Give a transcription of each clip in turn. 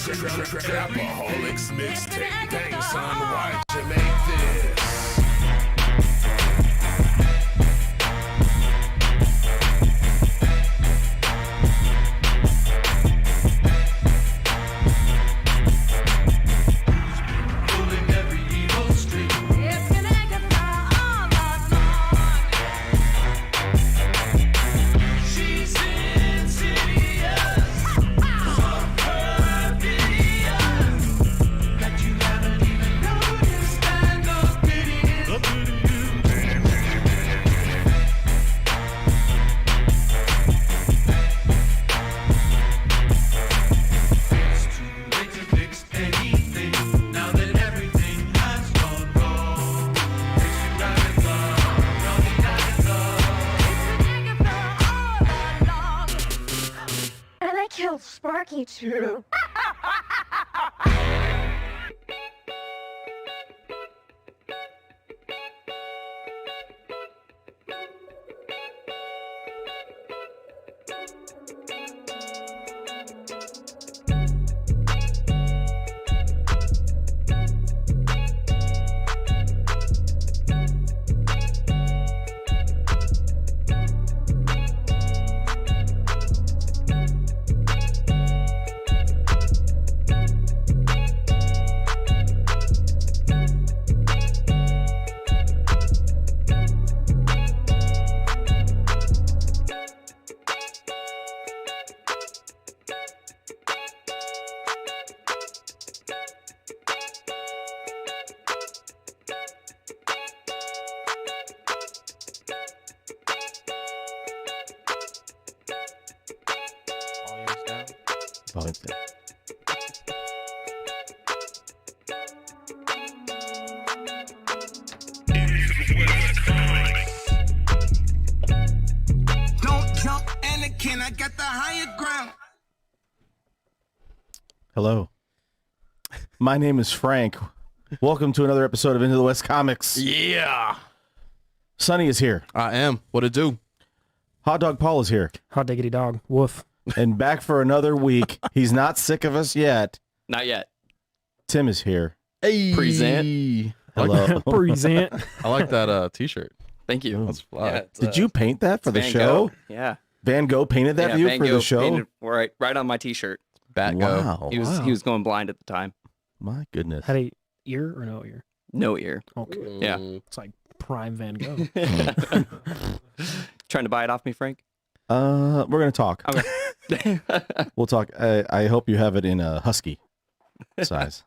Trapaholics mixtape. Dang, son, why'd you make this? Sparky too. Hello. My name is Frank. Welcome to another episode of Into the West Comics. Yeah. Sonny is here. I am. What it do? Hot Dog Paul is here. Hot diggity dog. Woof. And back for another week. He's not sick of us yet. Not yet. Tim is here. Hey. Present. Hello. Present. I like that t-shirt. Thank you. That's fly. Yeah, Did you paint that for the Van show? Gogh. Yeah. Van Gogh painted that for you Van for Gogh the show? painted right on my t-shirt. Bat Wow. He was going blind at the time. My goodness. Had a ear or no ear? No ear. Okay. Yeah. It's like prime Van Gogh. Trying to buy it off me, Frank? We're going to talk. Okay. We'll talk. I hope you have it in a husky size.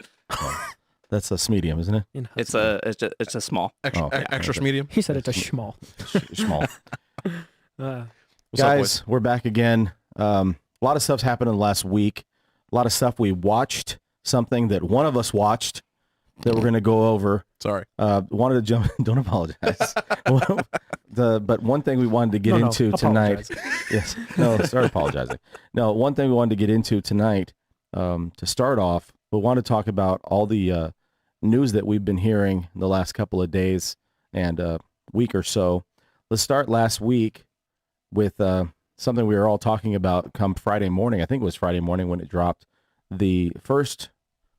That's a medium, isn't it? In It's husky. a small. Extra, Oh, extra okay. medium. He said it's a schmall. Small. Uh, What's up, Guys, we're back again. A lot of stuff's happened in the last week. A lot of stuff we watched. Something that one of us watched that we're going to go over. Sorry. Wanted to jump. Don't apologize. But one thing we wanted to get No, into tonight. apologize. Yes. No, start apologizing. No, one thing we wanted to get into tonight. To start off, we want to talk about all the news that we've been hearing the last couple of days and week or so. Let's start last week with something we were all talking about come Friday morning. I think it was Friday morning when it dropped. The first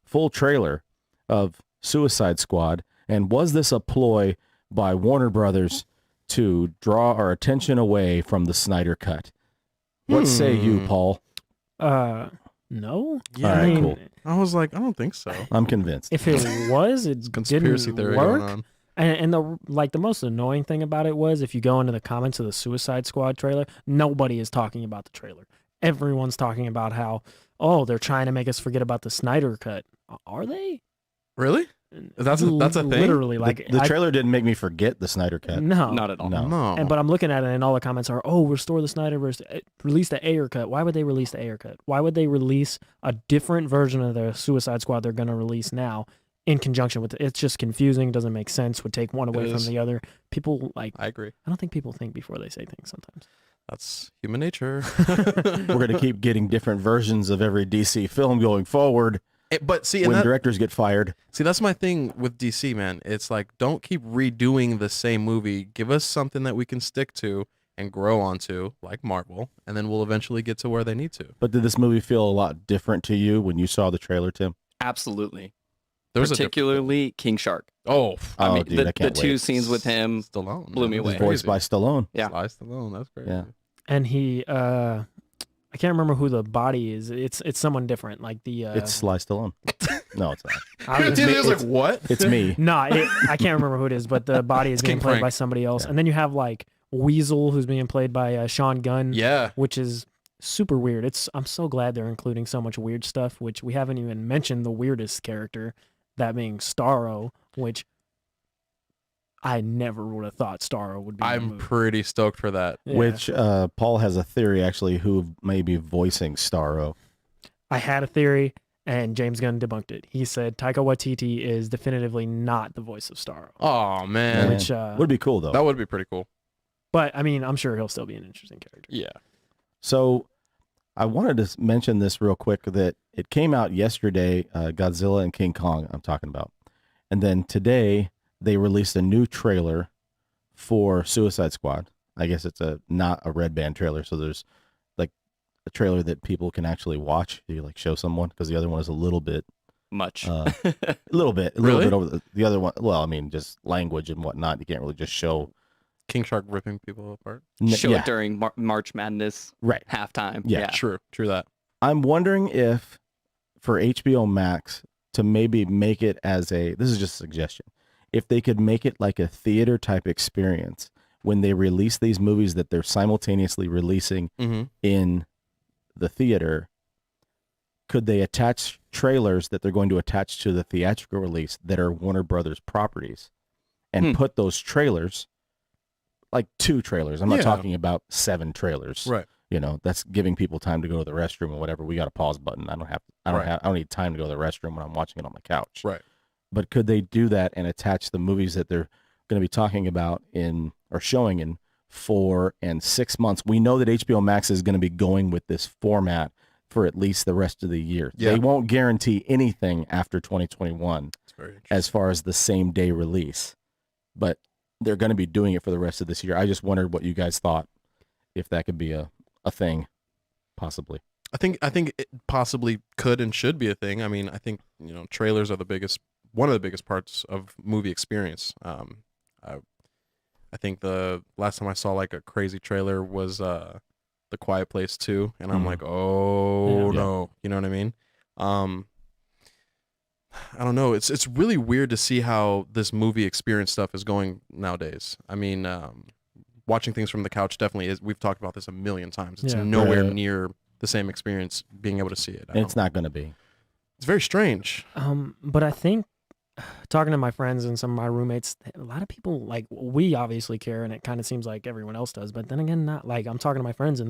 full trailer of Suicide Squad. And was this a ploy by Warner Brothers to draw our attention away from the Snyder Cut? What say you, Paul? No. Yeah. All right, I mean, cool. I was like, I don't think so. I'm convinced. if it was, it Conspiracy didn't theory work. going on. And the most annoying thing about it was if you go into the comments of the Suicide Squad trailer, nobody is talking about the trailer. Everyone's talking about how, they're trying to make us forget about the Snyder Cut. Are they? Really? That's a thing? Literally, like The trailer didn't make me forget the Snyder Cut. No, Not at all. No. No. But I'm looking at it, and all the comments are, restore the Snyderverse, release the Ayer cut. Why would they release the Ayer cut? Why would they release a different version of the Suicide Squad they're going to release now in conjunction with it? It's just confusing. Doesn't make sense. Would take one away It from is. the other. People, I agree. I don't think people think before they say things sometimes. That's human nature. We're going to keep getting different versions of every DC film going forward But see, and when that, directors get fired. see, that's my thing with DC, man. It's like, don't keep redoing the same movie. Give us something that we can stick to and grow onto, like Marvel, and then we'll eventually get to where they need to. But did this movie feel a lot different to you when you saw the trailer, Tim? Absolutely. There's Particularly King Shark. Oh, I dude, I the can't two wait. scenes with him Stallone blew me man. away. His voice by Stallone. Yeah. Sly Stallone. That's crazy. Yeah. And he, I can't remember who the body is. It's someone different. Like the. It's Sly Stallone. No, it's not. I was- Dude, I was like, what? It's me. No, I can't remember who it is, but the body is being King played Frank. by somebody else. Yeah. And then you have like Weasel, who's being played by Sean Gunn, Yeah. which is super weird. I'm so glad they're including so much weird stuff, which we haven't even mentioned the weirdest character, that being Starro, which I never would have thought Starro would be. in the I'm movie. pretty stoked for that. Yeah. Which Paul has a theory actually who may be voicing Starro. I had a theory, and James Gunn debunked it. He said Taika Waititi is definitively not the voice of Starro. Oh man, Which, would be cool though. that would be pretty cool. But I mean, I'm sure he'll still be an interesting character. Yeah. So I wanted to mention this real quick that it came out yesterday, Godzilla and King Kong I'm talking about. And then today they released a new trailer for Suicide Squad. I guess it's not a red band trailer, so there's like a trailer that people can actually watch. You like show someone because the other one is a little bit Much. a little bit Really? over the other one. Well, I mean, just language and whatnot. You can't really just show. King Shark ripping people apart. Show yeah, it during March Madness right. halftime. Yeah. True that. I'm wondering if for HBO Max to maybe make it as this is just a suggestion, if they could make it like a theater type experience when they release these movies that they're simultaneously releasing Mm-hmm. in the theater, could they attach trailers that they're going to attach to the theatrical release that are Warner Brothers properties and put those trailers, like 2 trailers. I'm not Yeah. talking about 7 trailers. Right. You know, that's giving people time to go to the restroom or whatever. We got a pause button. I don't need time to go to the restroom when I'm watching it on my couch. Right. But could they do that and attach the movies that they're going to be talking about or showing in 4 and 6 months? We know that HBO Max is going to be going with this format for at least the rest of the year. Yeah. They won't guarantee anything after 2021 It's very interesting. as far as the same day release, but they're going to be doing it for the rest of this year. I just wondered what you guys thought, if that could be a thing, possibly. I think it possibly could and should be a thing. I mean, I think trailers are one of the biggest parts of movie experience. I think the last time I saw like a crazy trailer was The Quiet Place 2, and I'm Mhm. like, oh Yeah. no, you know what I mean? I don't know. It's really weird to see how this movie experience stuff is going nowadays. I mean, watching things from the couch definitely is. We've talked about this a million times. It's Yeah. nowhere Right. near the same experience being able to see it. And it's not going to be. It's very strange. But I think talking to my friends and some of my roommates, a lot of people, like, we obviously care, and it kind of seems like everyone else does. But then again, not like I'm talking to my friends, and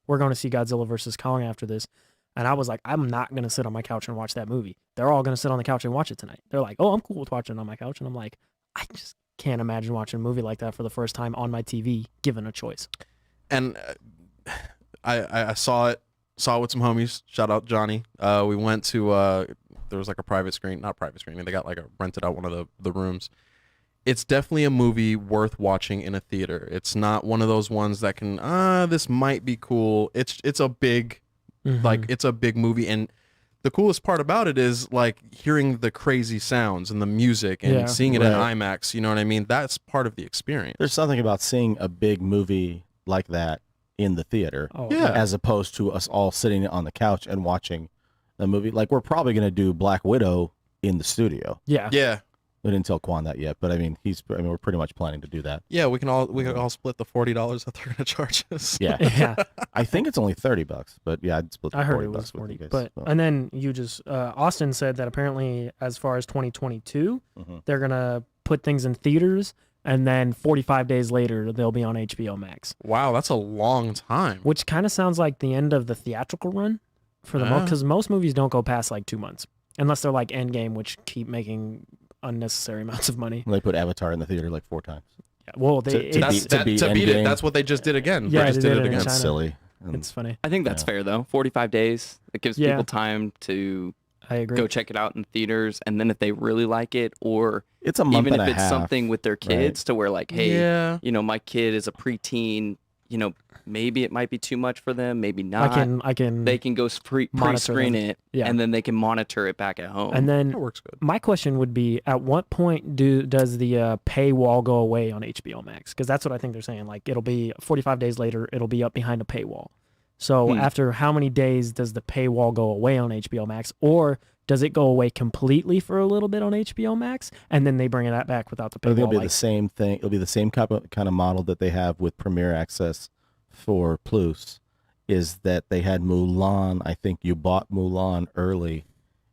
we're going to see Godzilla versus Kong after this. And I was like, I'm not going to sit on my couch and watch that movie. They're all going to sit on the couch and watch it tonight. They're like, oh, I'm cool with watching it on my couch. And I'm like, I just can't imagine watching a movie like that for the first time on my TV, given a choice. And I saw it with some homies. Shout out Johnny. We went to there was like a private screen, not private screening. They got like rented out one of the rooms. It's definitely a movie worth watching in a theater. It's not one of those ones that can this might be cool. It's a big like it's a big movie, and the coolest part about it is like hearing the crazy sounds and the music and Yeah. seeing it in Right. IMAX. You know what I mean? That's part of the experience. There's something about seeing a big movie like that in the theater, Oh, Yeah. as opposed to us all sitting on the couch and watching a movie. Like, we're probably going to do Black Widow in the studio. Yeah. Yeah. We didn't tell Quan that yet, but I mean, we're pretty much planning to do that. Yeah, we can all split the $40 that they're gonna charge us. Yeah. Yeah. I think it's only $30, but yeah, I'd split the I heard 40 it was bucks with 40. you guys. But So, and then you just Austin said that apparently as far as 2022, mhm. they're going to put things in theaters, and then 45 days later they'll be on HBO Max, Wow, that's a long time. which kind of sounds like the end of the theatrical run for the Yeah. because most movies don't go past like 2 months unless they're like Endgame, which keep making unnecessary amounts of money. They put Avatar in the theater like 4 times. Yeah, well, they To it's, beat- To beat it. Endgame. That's what they just did again. Yeah, they just they did did it it in again. That's China. silly. And it's funny. I think that's Yeah. fair though. 45 days. It gives Yeah. people time to I agree. go check it out in theaters, and then if they really like it, or it's a month even and if a it's half. something with their kids, to where like, hey, Yeah. my kid is a preteen, maybe it might be too much for them, maybe not. I can. They can go pre-screen it, Yeah. and then they can monitor it back at home. And then That works good. my question would be, at what point does the paywall go away on HBO Max? Because that's what I think they're saying. Like, it'll be 45 days later, it'll be up behind a paywall. So after how many days does the paywall go away on HBO Max? Or does it go away completely for a little bit on HBO Max, and then they bring it back without the I think paywall? it'll be the same thing. It'll be the same kind of model that they have with Premier Access for Plus, is that they had Mulan. I think you bought Mulan early,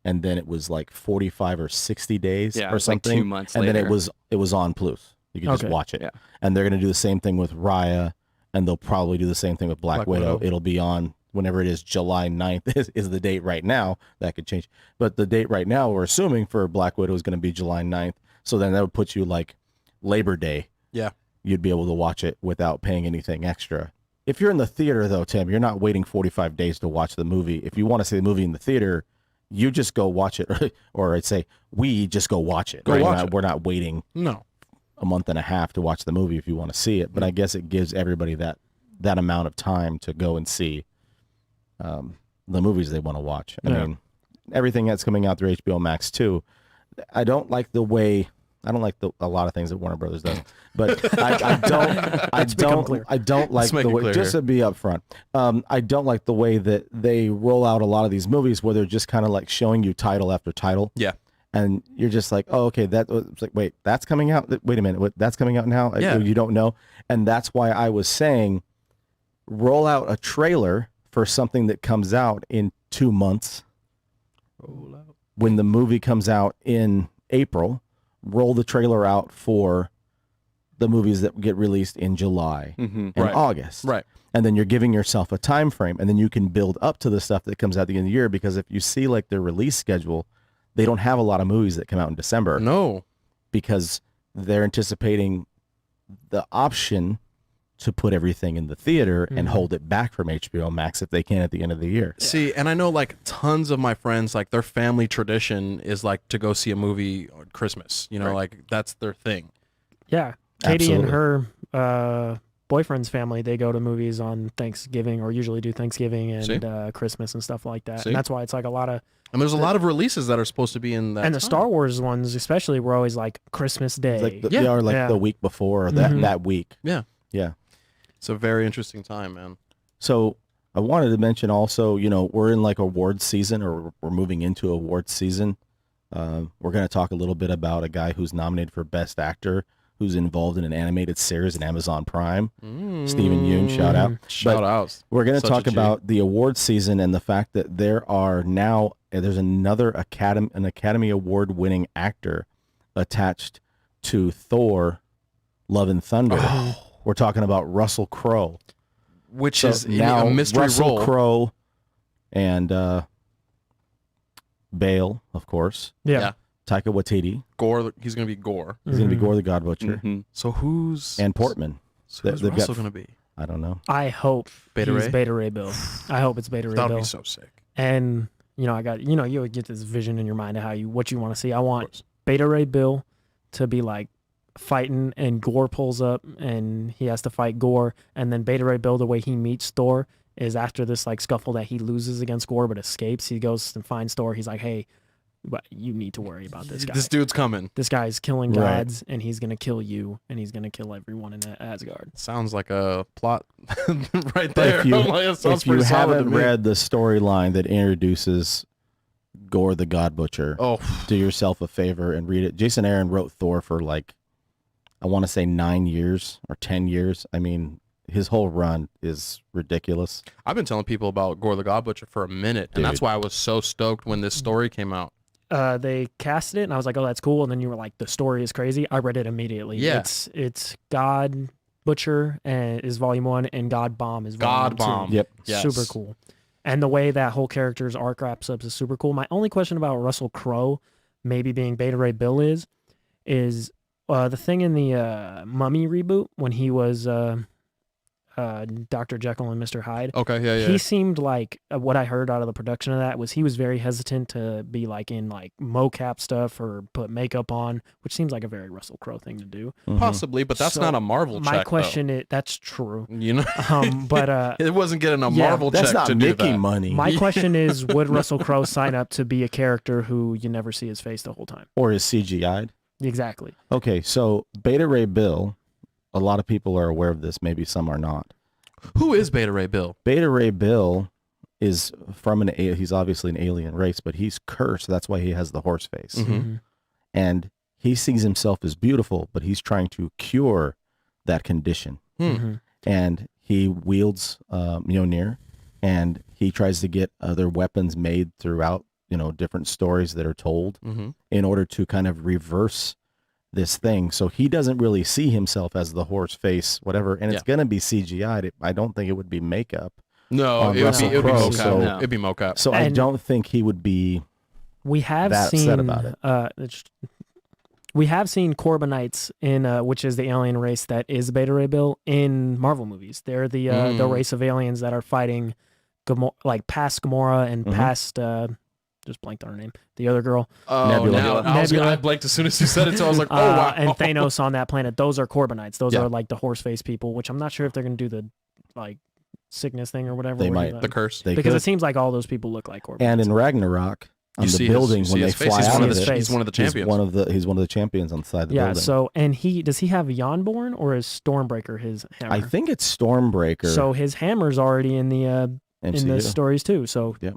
and then it was like 45 or 60 days Yeah, it or was like something. 2 months and then later. it was on Plus. You could just Okay. watch it. Yeah. And they're going to do the same thing with Raya, and they'll probably do the same thing with Black Widow. Widow. It'll be on whenever it is. July 9th is the date right now. That could change. But the date right now, we're assuming for Black Widow is going to be July 9th. So then that would put you like Labor Day. Yeah. You'd be able to watch it without paying anything extra. If you're in the theater, though, Tim, you're not waiting 45 days to watch the movie. If you want to see the movie in the theater, you just go watch it. Or I'd say we just go watch it. Go right? watch it. We're not waiting No. a month and a half to watch the movie if you want to see it. But I guess it gives everybody that amount of time to go and see the movies they want to watch. I mean, everything that's coming out through HBO Max too. I don't like the way. I don't like a lot of things that Warner Brothers does, but I don't like make the it way. clear Just here. to be upfront, I don't like the way that they roll out a lot of these movies where they're just kind of like showing you title after title. Yeah. And you're just like, oh, okay, it's like, wait, that's coming out. Wait a minute, that's coming out now. Yeah. You don't know, and that's why I was saying, roll out a trailer for something that comes out in 2 months. When the movie comes out in April, roll the trailer out for the movies that get released in July and Right. August. Right. And then you're giving yourself a time frame, and then you can build up to the stuff that comes out at the end of the year. Because if you see like their release schedule, they don't have a lot of movies that come out in December No. because they're anticipating the option to put everything in the theater and hold it back from HBO Max if they can at the end of the year. See, and I know like tons of my friends, like their family tradition is like to go see a movie on Christmas. You know, Right. like that's their thing. Yeah. Katie and Absolutely. her boyfriend's family, they go to movies on Thanksgiving, or usually do Thanksgiving See? and Christmas and stuff like that. See? And that's why it's like a lot of, And there's a lot of releases that are supposed to be in that. and the time. Star Wars ones especially were always like Christmas Day. It's like Yeah. or like Yeah. the week before or that week. Yeah. Yeah. It's a very interesting time, man. So I wanted to mention also, we're in like awards season, or we're moving into awards season. We're going to talk a little bit about a guy who's nominated for Best Actor, who's involved in an animated series in Amazon Prime. Stephen Yoon, shout out. Shout But outs. We're going to Such a talk G. about the awards season and the fact that there's another Academy Award winning actor attached to Thor: Love and Thunder. Oh. We're talking about Russell Crowe. Which So is now a mystery Russell role. Crowe and Bale, of course. Yeah. Taika Waititi. Gore. He's gonna be Gore. He's going to be Gore the God Butcher. Mhm. So who's And Portman. So who's They've got- Russell gonna be? I don't know. I hope Beta he's Ray? Beta Ray Bill. I hope it's Beta Ray That would Bill. be so sick. And I got you would get this vision in your mind of what you want to see. I Of want course. Beta Ray Bill to be like fighting, and Gore pulls up and he has to fight Gore, and then Beta Ray Bill, the way he meets Thor is after this like scuffle that he loses against Gore but escapes. He goes and finds Thor. He's like, hey, but you need to worry about this guy. This dude's coming. This guy's killing Right. gods, and he's gonna kill you, and he's gonna kill everyone in Asgard. Sounds like a plot right But there. if you, I'm like, it sounds if you pretty solid to haven't me. read the storyline that introduces Gore the God Butcher, Oh, do yourself a favor and read it. Jason Aaron wrote Thor for like, I want to say 9 years or 10 years. I mean, his whole run is ridiculous. I've been telling people about Gore the God Butcher for a minute, and that's Dude. why I was so stoked when this story came out. They casted it, and I was like, "Oh, that's cool." And then you were like, "The story is crazy." I read it immediately. Yeah. It's God Butcher and is Volume 1, and God Bomb is Volume God Bomb. 2. Yep. Yes. Super cool. And the way that whole character's arc wraps up is super cool. My only question about Russell Crowe maybe being Beta Ray Bill is the thing in the Mummy reboot when he was Dr. Jekyll and Mr. Hyde. Okay, yeah. He seemed like what I heard out of the production of that was he was very hesitant to be like in like mocap stuff or put makeup on, which seems like a very Russell Crowe thing to do. Possibly, but that's So, not a Marvel check. My question is, that's true. You know, But it wasn't getting a yeah, Marvel That's check not to do Mickey that. money. my question is, would Russell Crowe sign up to be a character who you never see his face the whole time? Or is CGI'd? Exactly. Okay, so Beta Ray Bill, a lot of people are aware of this, maybe some are not. Who is Beta Ray Bill? Beta Ray Bill is from he's obviously an alien race, but he's cursed. That's why he has the horse face. Mhm. And he sees himself as beautiful, but he's trying to cure that condition. And he wields Mjolnir, and he tries to get other weapons made throughout, different stories that are told in order to kind of reverse this thing. So he doesn't really see himself as the horse face, whatever, and it's going to be CGI'd. I don't think it would be makeup. No, On it would Russell be Crowe, mocap. so- No. It'd be mocap. So I And- don't think he would be We have that seen upset about it. We have seen Corbinites in which is the alien race that is Beta Ray Bill in Marvel movies. They're the race of aliens that are fighting like past Gamora and past just blanked on her name. The other girl. Oh, Nebula. now I blanked as soon as you said it, so I was like, oh wow. And Thanos on that planet. Those are Corbinites. Those Yeah. are like the horse face people, which I'm not sure if they're gonna do the like sickness thing or whatever. They where might. you, The curse. they because could. it seems like all those people look like Corbinites. And in Ragnarok, on You the see building, his, when you they see his face. fly He's out one of of the it, face. he's one of the he's champions. one of the champions on the side of the yeah. building. So and does he have Yonborn or is Stormbreaker his hammer? I think it's Stormbreaker. So his hammer's already in the MCU. stories too. So Yep.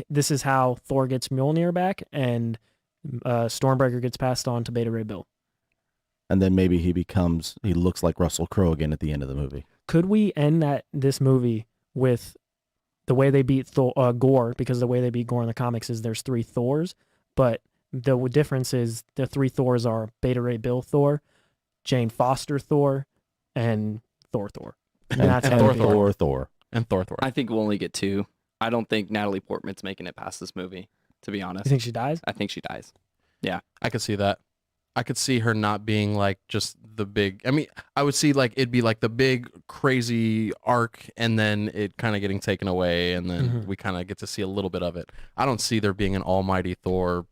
this is how Thor gets Mjolnir back, and Stormbreaker gets passed on to Beta Ray Bill. And then maybe he looks like Russell Crowe again at the end of the movie. Could we end this movie with the way they beat Gore? Because the way they beat Gore in the comics is there's 3 Thors, but the difference is the 3 Thors are Beta Ray Bill Thor, Jane Foster Thor, and Thor. And that's and how they beat it. Thor. And Thor. I think we'll only get 2. I don't think Natalie Portman's making it past this movie, to be honest. You think she dies? I think she dies. I could see that. I could see her not being like just the big. I mean, I would see like it'd be like the big crazy arc, and then it kind of getting taken away, and then we kind of get to see a little bit of it. I don't see there being an almighty Thor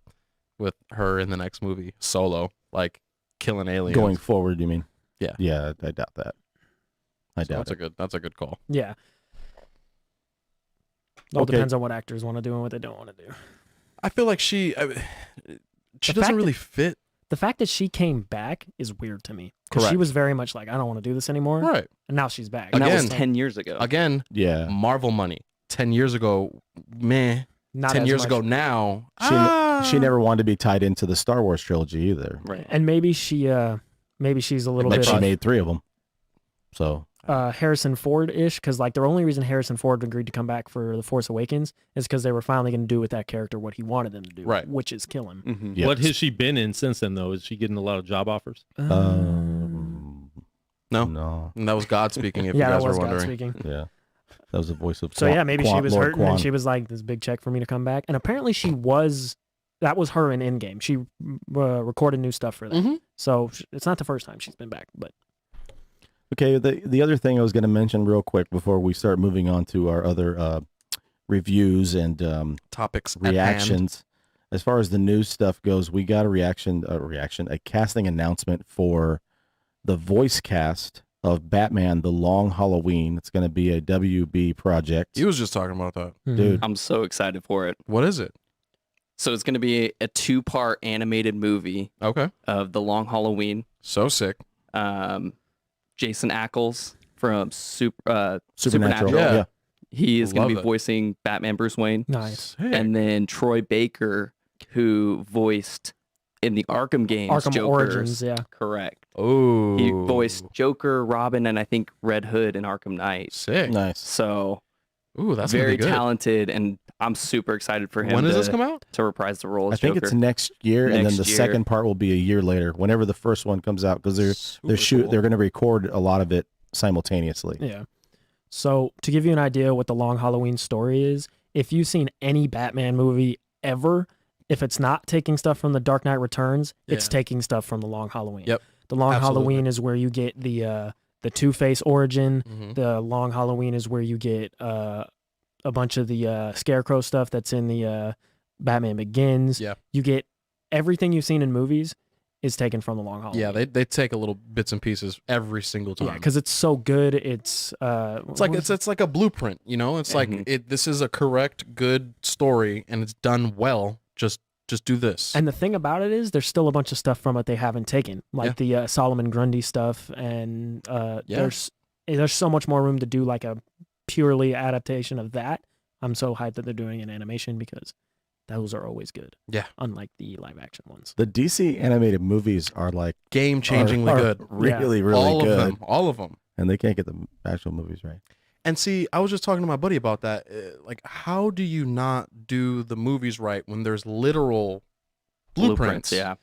with her in the next movie solo, like killing aliens. Going forward, you mean? Yeah. Yeah, I doubt that. I So doubt it. that's a good call. Yeah. All Okay. depends on what actors want to do and what they don't want to do. I feel like she fact doesn't really fit. The fact that she came back is weird to me because she Correct. was very much like, I don't want to do this anymore. Right. And now she's back. And that was Again. 10 years ago. Again, Yeah. Marvel money. 10 years ago, meh. Not 10 as years much. ago now. She never wanted to be tied into the Star Wars trilogy either. Right. And maybe she's a little But bit she made 3 of them. So Harrison Ford-ish because like the only reason Harrison Ford agreed to come back for The Force Awakens is because they were finally going to do with that character what he wanted them to do, Right. which is kill him. Mhm. yeah. What has she been in since then, though? Is she getting a lot of job offers? No. No. And that was God speaking, if yeah, you that guys was were God wondering. speaking. Yeah. That was the voice of So yeah, maybe she was Lord hurting Quan. and she was like, this big check for me to come back. And apparently that was her in Endgame. She recorded new stuff for that. Mhm. So it's not the first time she's been back, but Okay, the other thing I was going to mention real quick before we start moving on to our other reviews and Topics at hand. reactions. As far as the news stuff goes, we got a casting announcement for the voice cast of Batman: The Long Halloween. It's going to be a WB project. He was just talking about that. Dude, I'm so excited for it. What is it? So it's going to be a 2-part animated movie Okay. of The Long Halloween. So sick. Jason Ackles from Supernatural. Supernatural. Yeah. He is going Love to be it. voicing Batman Bruce Wayne. nice. Sick. And then Troy Baker, who voiced in the Arkham games, Arkham Jokers. Origins, yeah. Correct. oh, He voiced Joker, Robin, and I think Red Hood in Arkham Knight. sick. Nice. So Ooh, that's gonna very be good. talented, and I'm super excited for him When does to, this come out? to reprise the role I as think Joker. it's next year, and then Next the year. second part will be a year later, whenever the first one comes out, because Super cool. they're going to record a lot of it simultaneously. Yeah. So to give you an idea what the Long Halloween story is, if you've seen any Batman movie ever, if it's not taking stuff from The Dark Knight Returns, it's Yeah. taking stuff from the Long Halloween. Yep. The Long Absolutely. Halloween is where you get the the Two-Face origin. Mhm. The Long Halloween is where you get a bunch of the Scarecrow stuff that's in the Batman Begins. Yeah. You get everything you've seen in movies is taken from the Long Halloween. Yeah, they take a little bits and pieces every single time. Yeah, because it's so good. It's it's like a blueprint, you know. It's like this is a correct, good story, and it's done well. Just do this. And the thing about it is, there's still a bunch of stuff from it they haven't taken, like the Solomon Grundy stuff, and there's so much more room to do like a purely adaptation of that. I'm so hyped that they're doing an animation because those are always good. Yeah. Unlike the live action ones. The DC animated movies are like Game-changingly are good. Really, really all good. All of them. And they can't get the actual movies right. And see, I was just talking to my buddy about that. Like, how do you not do the movies right when there's literal blueprints? Yeah.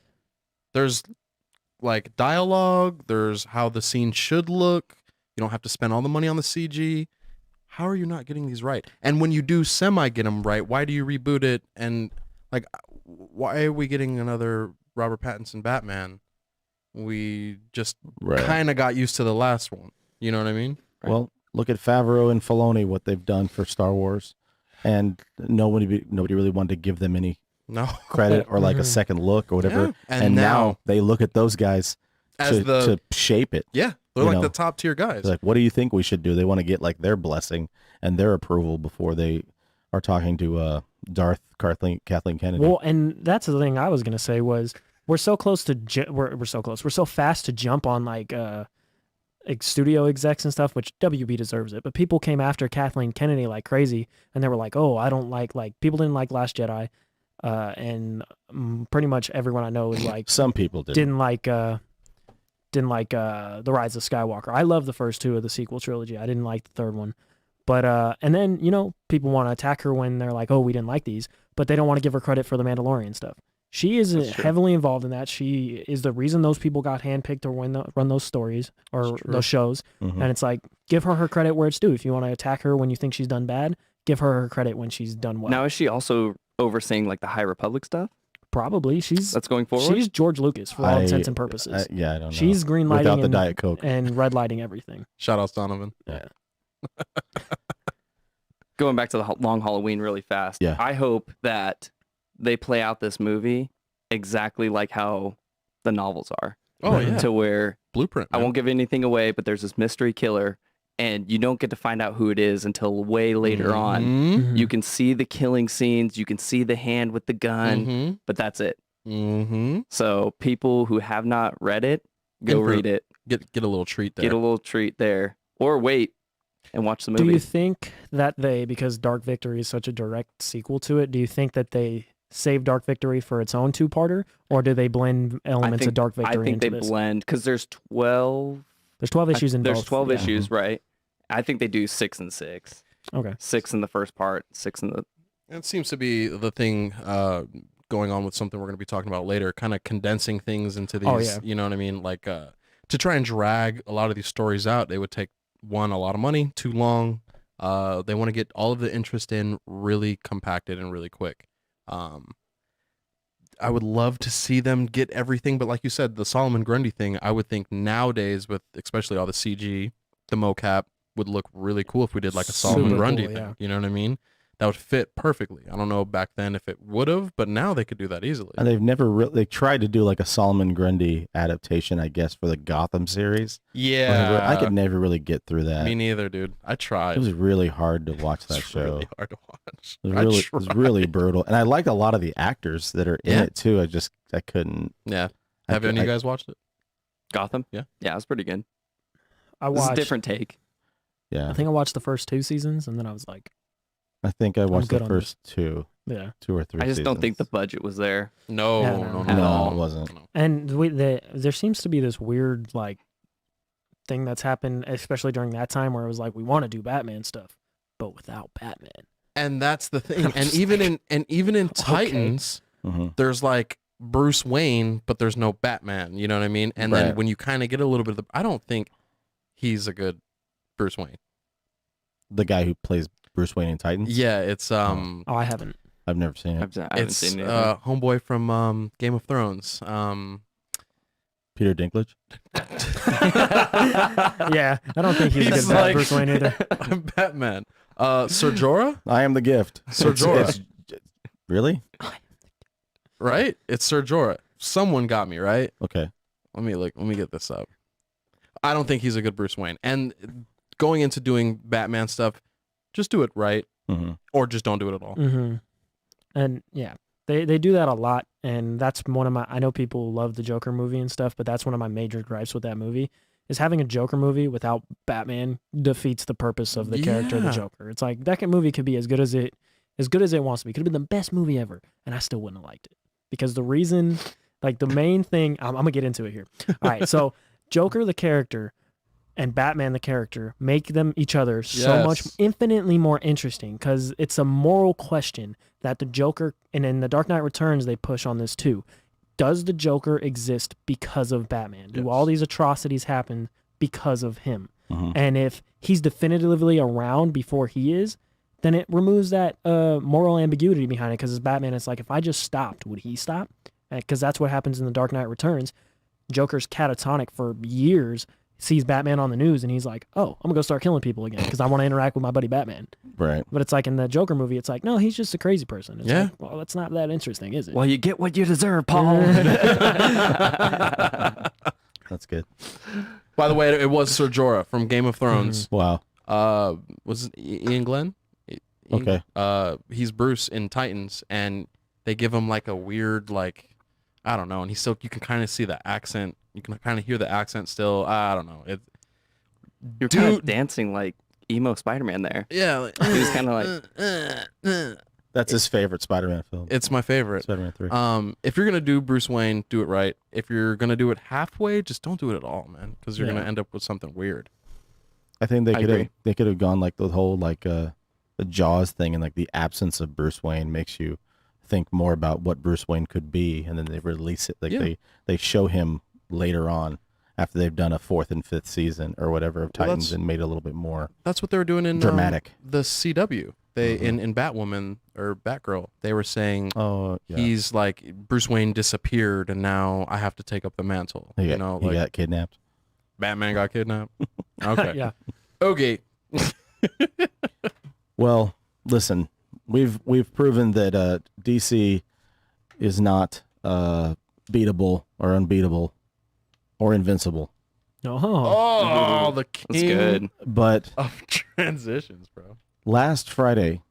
There's like dialogue. There's how the scene should look. You don't have to spend all the money on the CG. How are you not getting these right? And when you do get them right, why do you reboot it? And like, why are we getting another Robert Pattinson Batman? We just kind of got used to the last one. You know what I mean? Well, look at Favreau and Filoni, what they've done for Star Wars, and nobody really wanted to give them any credit or like a second look or whatever. Yeah. And now they look at those guys as to shape it. Yeah, they're like the top tier guys. Like, what do you think we should do? They want to get like their blessing and their approval before they are talking to Kathleen Kennedy. Well, and that's the thing I was gonna say was we're so close to we're so fast to jump on like studio execs and stuff, which WB deserves it. But people came after Kathleen Kennedy like crazy, and they were like, "Oh, I don't like people didn't like Last Jedi," and pretty much everyone I know is like some people didn't like The Rise of Skywalker. I love the first two of the sequel trilogy. I didn't like the third one, but and then people want to attack her when they're like, "Oh, we didn't like these," but they don't want to give her credit for the Mandalorian stuff. She is heavily involved in that. She is the reason those people got handpicked to run those stories or those shows. Mm-hmm. And it's like, give her credit where it's due. If you want to attack her when you think she's done bad, give her credit when she's done well. Now, is she also overseeing like the High Republic stuff? Probably. That's going forward? She's George Lucas for all intents and purposes. I don't know. She's green lighting without the Diet Coke and red lighting everything. Shout out Donovan. Yeah. Going back to the Long Halloween really fast. Yeah. I hope that they play out this movie exactly like how the novels are. Oh, yeah. To where Blueprint. I won't give anything away, but there's this mystery killer, and you don't get to find out who it is until way later on. Mhm. You can see the killing scenes, you can see the hand with the gun, Mm-hmm. but that's it. Mm-hmm. So people who have not read it, go read it. Get a little treat there. Get a little treat there, or wait and watch the movie. Do you think that because Dark Victory is such a direct sequel to it, do you think that they save Dark Victory for its own two-parter, or do they blend elements of Dark Victory I think into they this? blend, because there's 12. There's 12 issues in There's both. 12 yeah. issues, right? I think they do 6 and 6. Okay. 6 in the first part, 6 in the... It seems to be the thing going on with something we're going to be talking about later, kind of condensing things into these, you know what I mean? Like to try and drag a lot of these stories out, they would take, one, a lot of money, too long. They want to get all of the interest in really compacted and really quick. I would love to see them get everything, but like you said, the Solomon Grundy thing, I would think nowadays with especially all the CG, the mocap would look really cool if we did like a Solomon Super Grundy cool, thing. yeah. You know what I mean? That would fit perfectly. I don't know back then if it would have, but now they could do that easily. And they've never really, they tried to do like a Solomon Grundy adaptation, I guess, for the Gotham series. Yeah. I could never really get through that. Me neither, dude. I tried. It was really hard to watch that It's show. really hard to watch. It was really brutal. And I liked a lot of the actors that are in it too. I couldn't. Yeah. Have any of you guys watched it? Gotham? Yeah. Yeah, it's pretty good. I It's a watched. different take. Yeah. I think I watched the first 2 seasons, and then I was like, I think I watched good the on first two yeah. or three. I just don't think the seasons. budget was there. No, Yeah, no, no, No, it wasn't. And there seems to be this weird like thing that's happened, especially during that time, where it was like we want to do Batman stuff, but without Batman. And that's the thing. I'm And just even in okay. Titans, Mhm. there's like Bruce Wayne, but there's no Batman. You know what I mean? And then Right. when you kind of get a little bit of the, I don't think he's a good Bruce Wayne. The guy who plays Bruce Wayne in Titans. Yeah, it's Oh, I haven't. I've never seen it. I haven't it's seen it. homeboy from Game of Thrones. Peter Dinklage. Yeah, I don't think he's a He's good like- Bruce Wayne either. I'm Batman. Sir Jorah, I am the gift. Sir Jorah. Really? right? It's Sir Jorah. Someone got me right. Okay. Let me get this up. I don't think he's a good Bruce Wayne. And going into doing Batman stuff, just do it right, Mm-hmm. or just don't do it at all. Mm-hmm. And yeah, they do that a lot, and that's one of my. I know people love the Joker movie and stuff, but that's one of my major gripes with that movie. Is having a Joker movie without Batman defeats the purpose of the character of the Yeah. Joker. It's like that movie could be as good as it wants to be. Could have been the best movie ever, and I still wouldn't have liked it because the reason, like the main thing, I'm gonna get into it here. All right, so Joker the character and Batman the character make them each other so much Yes. infinitely more interesting because it's a moral question that the Joker, and in The Dark Knight Returns they push on this too. Does the Joker exist because of Batman? Do Yes. all these atrocities happen because of him? Mhm. And if he's definitively around before he is, then it removes that moral ambiguity behind it because as Batman, it's like, if I just stopped, would he stop? Because that's what happens in The Dark Knight Returns. Joker's catatonic for years, sees Batman on the news, and he's like, oh, I'm going to go start killing people again because I want to interact with my buddy Batman. Right. But it's like in the Joker movie, it's like, no, he's just a crazy person. It's Yeah. like, well, that's not that interesting, is it? Well, you get what you deserve, Paul. That's good. By the way, it was Sir Jorah from Game of Thrones. Wow. Was it Ian Glenn? Okay. He's Bruce in Titans, and they give him like a weird, like, I don't know, and you can kind of see the accent. You can kind of hear the accent still. I don't know. You're kind of Dude. dancing like emo Spider-Man there. Yeah, like, He was kind of like, That's his favorite Spider-Man film. it's my favorite. Spider-Man 3. If you're gonna do Bruce Wayne, do it right. If you're gonna do it halfway, just don't do it at all, man, because you're Yeah. gonna end up with something weird. I think they I could have agree. gone like the whole like the Jaws thing, and like the absence of Bruce Wayne makes you think more about what Bruce Wayne could be, and then they release it like Yeah. they show him later on after they've done a 4th and 5th season or whatever of Well, Titans that's- and made it a little bit more That's what they were doing in dramatic. the CW. They in Batwoman or Batgirl, they were saying Oh, yeah. he's like Bruce Wayne disappeared, and now I have to take up the mantle. he You got, know, he like got kidnapped. Batman got kidnapped. Okay. yeah. Okay. Well, listen, we've proven that DC is not beatable or unbeatable or invincible, Oh. Oh, the that's king good. but of transitions, bro. last Friday,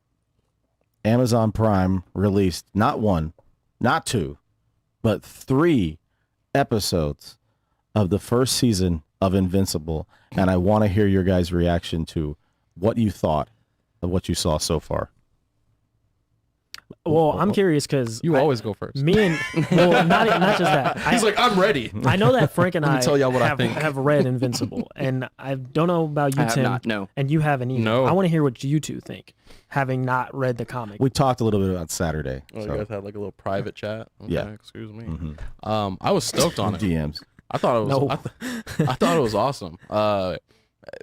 Amazon Prime released not 1, not 2, but 3 episodes of the first season of Invincible, and I want to hear your guys' reaction to what you thought of what you saw so far. Well, I'm curious because You always go first. me and well, not just that. He's like, I'm ready. I know that Frank and Let me I tell y'all what I have, think. have read Invincible, and I don't know about you, I have Tim, not. No. and you haven't either. No. I want to hear what you two think, having not read the comic. We talked a little bit about Saturday. Oh, you so, guys had like a little private chat. Okay, Yeah. Excuse me. mhm. I was stoked on it. DMs. I thought it was. No. I thought it was awesome.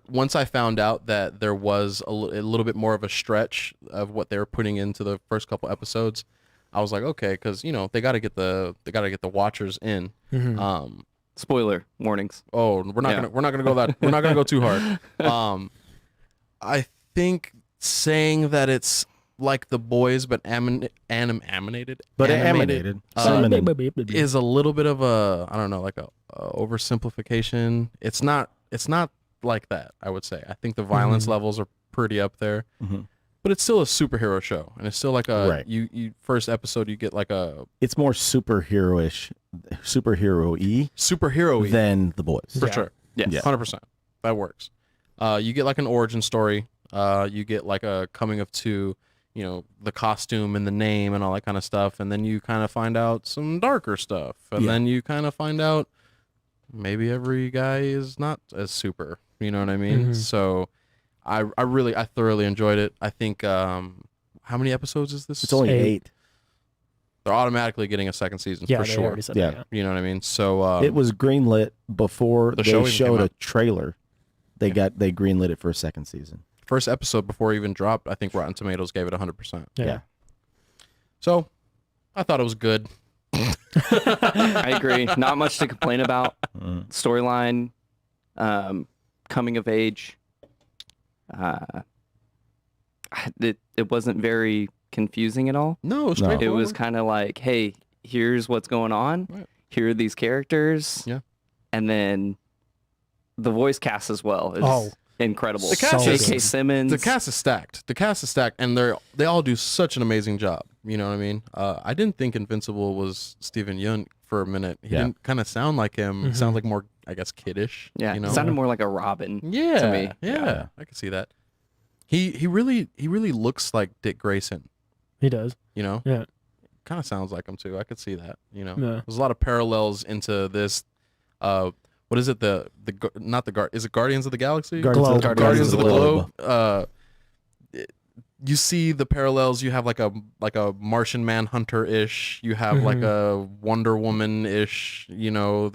Once I found out that there was a little bit more of a stretch of what they were putting into the first couple episodes, I was like, okay, because they got to get the watchers in. Mhm. Spoiler warnings. Oh, we're not gonna go too hard. I think saying that it's like The Boys but animated Animated. is a little bit of a, I don't know, like a oversimplification. It's not like that, I would say. I think the violence levels are pretty up there. Mhm. But it's still a superhero show, and it's still like a Right. you first episode you get like a It's more superhero-y superhero than The Boys. for Yeah. sure. Yes. Yeah. 100%. That works. You get like an origin story. You get like a coming of two, the costume and the name and all that kind of stuff. And then you kind of find out some darker stuff. And Yeah. then you kind of find out maybe every guy is not as super. You know what I mean? Mhm. So I thoroughly enjoyed it. I think, how many episodes is this? It's only 8. They're automatically getting a second season Yeah, for they sure. already said Yeah. that. You know what I mean? So It was greenlit before The show they even showed came a out. trailer. They greenlit it for a second season. first episode before it even dropped, I think Rotten Tomatoes gave it 100%. Yeah. Yeah. So I thought it was good. I agree. Not much to complain about. Mm. Storyline, coming of age. It wasn't very confusing at all. No, It straightforward. was kind of like, hey, here's what's going on. Right. Here are these characters. Yeah. And then the voice cast as well is incredible. The cast So is J.K. Simmons. The cast is stacked. The cast is stacked, and they all do such an amazing job. You know what I mean? I didn't think Invincible was Steven Yeun for a minute. He Yeah. didn't kind of sound like him. It sounded like more, I guess, kiddish. Yeah, you know? it sounded more like a Robin. Yeah, to me. Yeah, I can see that. He really looks like Dick Grayson. He does. You know? Yeah. Kind of sounds like him too. I could see that. You know? Yeah. There's a lot of parallels into this. What is it? Is it Guardians of the Galaxy? Globe. Guardians of the Globe. You see the parallels. You have like a Martian Manhunter ish. You have like a Wonder Woman ish. You know.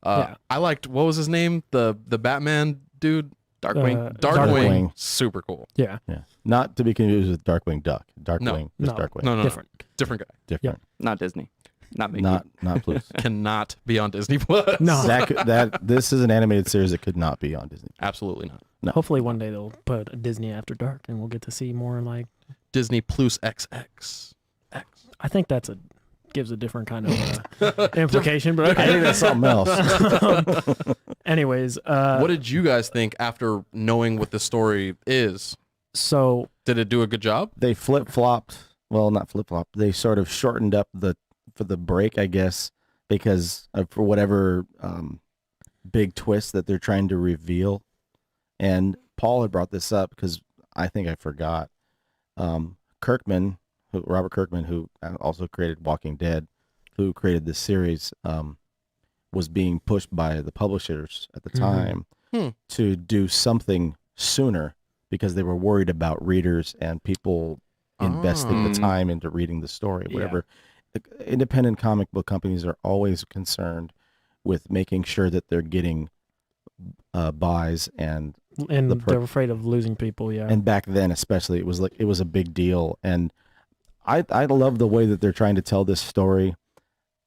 Yeah. I liked, what was his name? The Batman dude. Darkwing. Darkwing. Darkwing. Super cool. Yeah. Yeah. Not to be confused with Darkwing Duck. Darkwing is No. Darkwing. No, Different. different guy. Different. Not Disney. Not Mickey. Not Plus. Cannot be on Disney Plus. No. This is an animated series that could not be on Disney. Absolutely not. No. Hopefully one day they'll put a Disney After Dark and we'll get to see more like. Disney Plus XX. I think gives a different kind of implication, but I okay. think that's something else. Anyways, What did you guys think after knowing what the story is? so Did it do a good job? They flip-flopped. Well, not flip-flopped. They sort of shortened up for the break, I guess, because for whatever big twist that they're trying to reveal. And Paul had brought this up because I think I forgot. Robert Kirkman, who also created Walking Dead, who created this series, was being pushed by the publishers at the time to do something sooner because they were worried about readers and people investing the time into reading the story, whatever. Independent comic book companies are always concerned with making sure that they're getting buys and they're afraid of losing people. Yeah. and back then especially it was a big deal, and I love the way that they're trying to tell this story,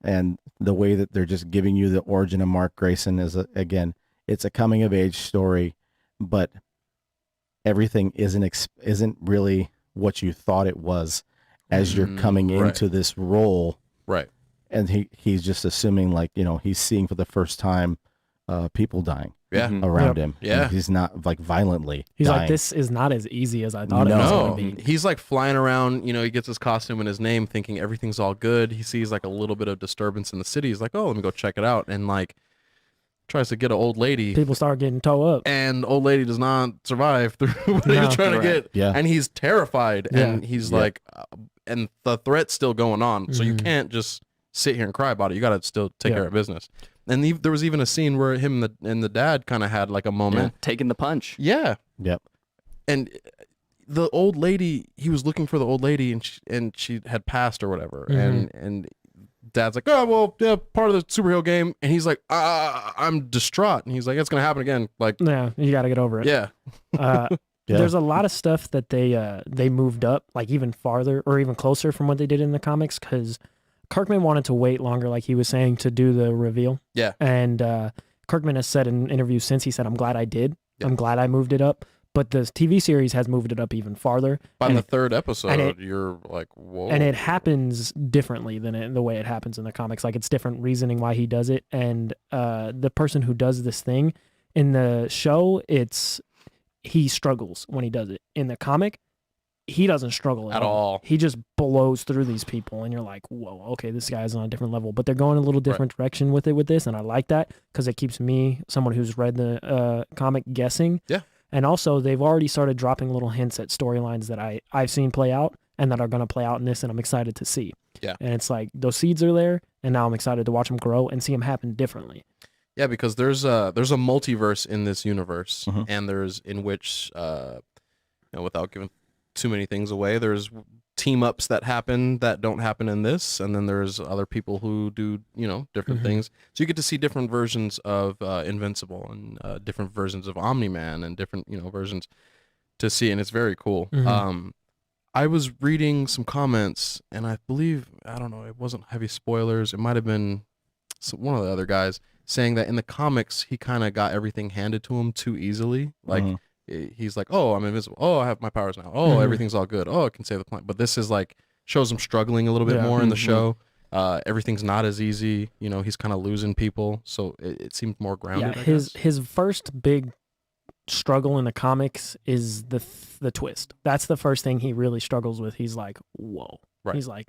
and the way that they're just giving you the origin of Mark Grayson again, it's a coming of age story, but everything isn't really what you thought it was as you're coming right. into this role. Right. And he's just assuming, like, he's seeing for the first time people dying Yeah. around Yep. him. Yeah. And he's not like violently He's dying. like, this is not as easy as I thought it was No, going to be. he's like flying around, he gets his costume and his name thinking everything's all good. He sees like a little bit of disturbance in the city. He's like, oh, let me go check it out. And like tries to get an old lady, People start getting towed up. and old lady does not survive through what No. he's trying to Right. get. Yeah. And he's terrified, and he's Yeah. like, and the threat's still going on. So you can't just sit here and cry about it. You got to still take care of business. And there was even a scene where him and the dad kind of had like a Yeah, moment. taking the punch. Yeah. Yep. And the old lady, he was looking for the old lady, and she had passed or whatever. And dad's like, oh, well, yeah, part of the superhero game. And he's like, I'm distraught. And he's like, it's going to happen again. Like, Yeah, you got to get over it. yeah. There's a lot of stuff that they moved up, like even farther or even closer from what they did in the comics, because Kirkman wanted to wait longer, like he was saying, to do the reveal. Yeah. And Kirkman has said in interviews since, he said, I'm glad I did. Yeah. I'm glad I moved it up. But the TV series has moved it up even farther. By And the third episode, and you're like, whoa. And it happens differently than the way it happens in the comics. Like, it's different reasoning why he does it. And the person who does this thing in the show, he struggles when he does it. In the comic, he doesn't struggle at all. He just blows through these people, and you're like, whoa, okay, this guy's on a different level. But they're going a little different direction with this, and I like that because it keeps me, someone who's read the comic, guessing. Yeah. And also, they've already started dropping little hints at storylines that I've seen play out and that are going to play out in this, and I'm excited to see. Yeah. And it's like, those seeds are there, and now I'm excited to watch them grow and see them happen differently. Yeah, because there's a multiverse in this universe, and there's in which, without giving too many things away, there's team ups that happen that don't happen in this, and then there's other people who do different things. So you get to see different versions of Invincible and different versions of Omni-Man and different versions to see, and it's very cool. I was reading some comments, and I believe, I don't know, it wasn't heavy spoilers. It might have been one of the other guys saying that in the comics, he kind of got everything handed to him too easily. Like, he's like, oh, I'm invisible. Oh, I have my powers now. Oh, everything's all good. Oh, I can save the planet. But this is like, shows him struggling a little bit more in the show. Everything's not as easy. You know, he's kind of losing people. So it seemed more grounded. Yeah, his first big struggle in the comics is the twist. That's the first thing he really struggles with. He's like, whoa. Right. He's like,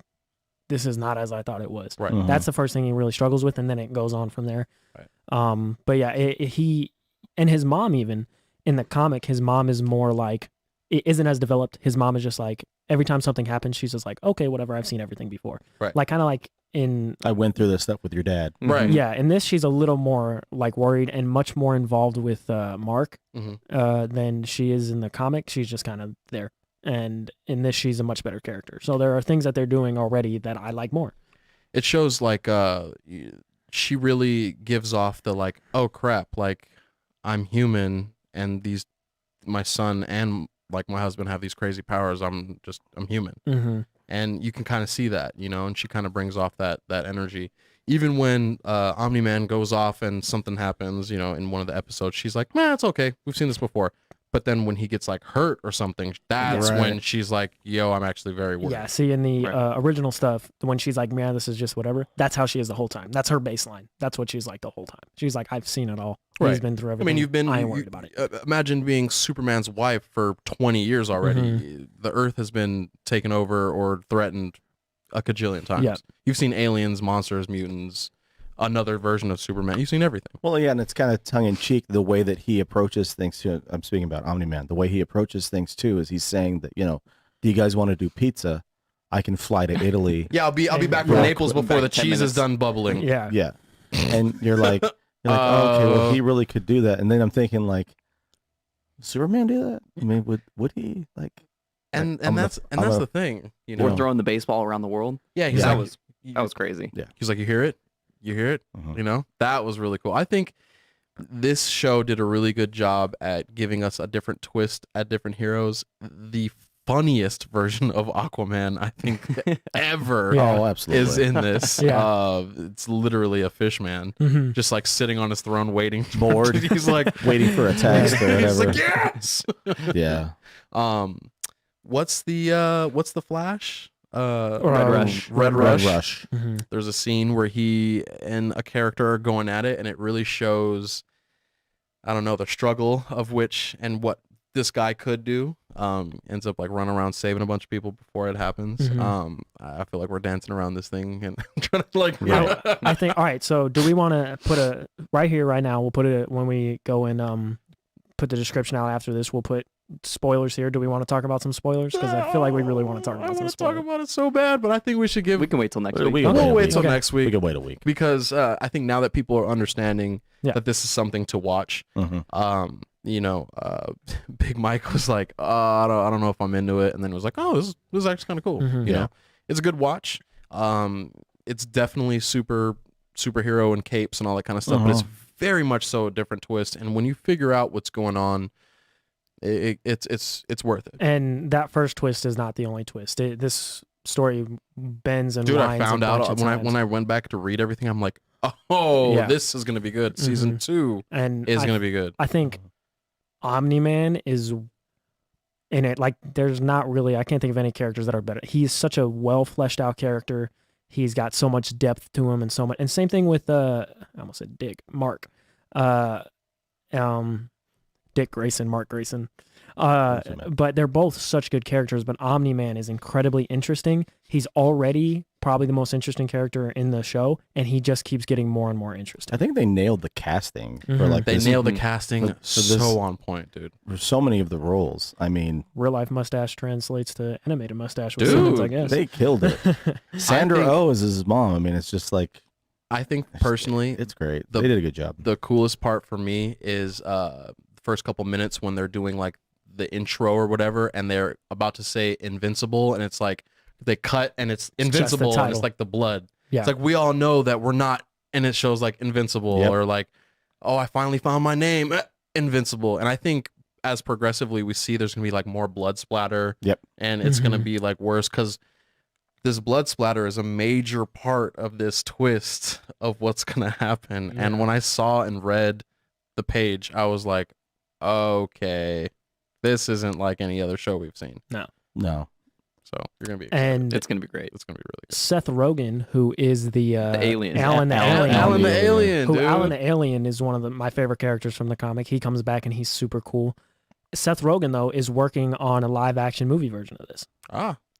this is not as I thought it was. Right. That's the first thing he really struggles with, and then it goes on from there. Right. But yeah, he and his mom, even in the comic, his mom is more like, it isn't as developed. His mom is just like, every time something happens, she's just like, okay, whatever, I've seen everything before. Right. Like kind of like in I went through this stuff with your dad. Right. yeah, in this she's a little more like worried and much more involved with Mark than she is in the comic. She's just kind of there. And in this she's a much better character. So there are things that they're doing already that I like more. It shows like she really gives off the like, oh crap, like I'm human and my son and like my husband have these crazy powers. I'm human. And you can kind of see that, you know, and she kind of brings off that energy. Even when Omni-Man goes off and something happens, you know, in one of the episodes, she's like, man, it's okay. We've seen this before. But then when he gets like hurt or something, that's when she's like, yo, I'm actually very worried. Yeah, see, in the original stuff, when she's like, man, this is just whatever, that's how she is the whole time. That's her baseline. That's what she's like the whole time. She's like, I've seen it all. He's been through everything. I ain't worried about it. Imagine being Superman's wife for 20 years already. The Earth has been taken over or threatened a cajillion times. Yeah. You've seen aliens, monsters, mutants, another version of Superman. You've seen everything. Well, yeah, and it's kind of tongue-in-cheek the way that he approaches things. I'm speaking about Omni-Man. The way he approaches things, too, is he's saying that, you know, do you guys want to do pizza? I can fly to Italy. Yeah, I'll be back from Naples before the cheese is done bubbling. Yeah. Yeah. And you're like, oh, okay, well, he really could do that. And then I'm thinking, like, Superman do that? I mean, would he, like... And that's the thing, you know. Or throwing the baseball around the world. Yeah, he's that like, was crazy. Yeah. He's like, you hear it? You hear it? You know, that was really cool. I think this show did a really good job at giving us a different twist at different heroes. The funniest version of Aquaman, I think, ever Oh, absolutely. is in this. It's literally a fish man, just like sitting on his throne waiting. Bored. He's like waiting for a text or whatever. He's like, yes! Yeah. What's the Flash? Red Rush. There's a scene where he and a character are going at it, and it really shows, I don't know, the struggle of which and what this guy could do. Ends up like running around saving a bunch of people before it happens. I feel like we're dancing around this thing and trying to like. I think. All right. So do we want to put a right here, right now? We'll put it when we go and put the description out after this. We'll put spoilers here. Do we want to talk about some spoilers? Because I feel like we really want to talk about some spoilers. I want to talk about it so bad, but I think we should give. We can wait till next week. We'll wait till next week. We can wait a week because I think now that people are understanding that this is something to watch, you know, Big Mike was like, I don't know if I'm into it, and then it was like, oh, this is actually kind of cool. You know, it's a good watch. It's definitely superhero and capes and all that kind of stuff, but it's very much so a different twist. And when you figure out what's going on, it's worth it. And that first twist is not the only twist. This story bends and winds. I found out when I went back to read everything, I'm like, oh, this is gonna be good. Season 2 is gonna be good. I think Omni-Man is in it. Like, there's not really, I can't think of any characters that are better. He's such a well fleshed out character. He's got so much depth to him and so much. And same thing with I almost said Mark Grayson. But they're both such good characters. But Omni-Man is incredibly interesting. He's already probably the most interesting character in the show, and he just keeps getting more and more interesting. I think they nailed the casting. For like they nailed the casting so on point, dude. For so many of the roles. I mean, real life mustache translates to animated mustache with Simmons, I guess. They killed it. Sandra Oh is his mom. I mean, it's just like, I think personally, it's great. They did a good job. The coolest part for me is the first couple minutes when they're doing like the intro or whatever, and they're about to say invincible, and it's like they cut and it's invincible, and it's like the blood. Yeah. It's like, we all know that we're not, and it shows like invincible or like, oh, I finally found my name, invincible. And I think as progressively we see there's gonna be like more blood splatter. Yep. And it's gonna be like worse because this blood splatter is a major part of this twist of what's gonna happen. Yeah. And when I saw and read the page, I was like, okay, this isn't like any other show we've seen. No. So you're gonna be excited. And It's gonna be great. It's gonna be really good. Seth Rogen, who is the alien. Alan the Alan- alien, Alan the alien, who dude. Alan the alien is one of my favorite characters from the comic. He comes back and he's super cool. Seth Rogen though is working on a live action movie version of this.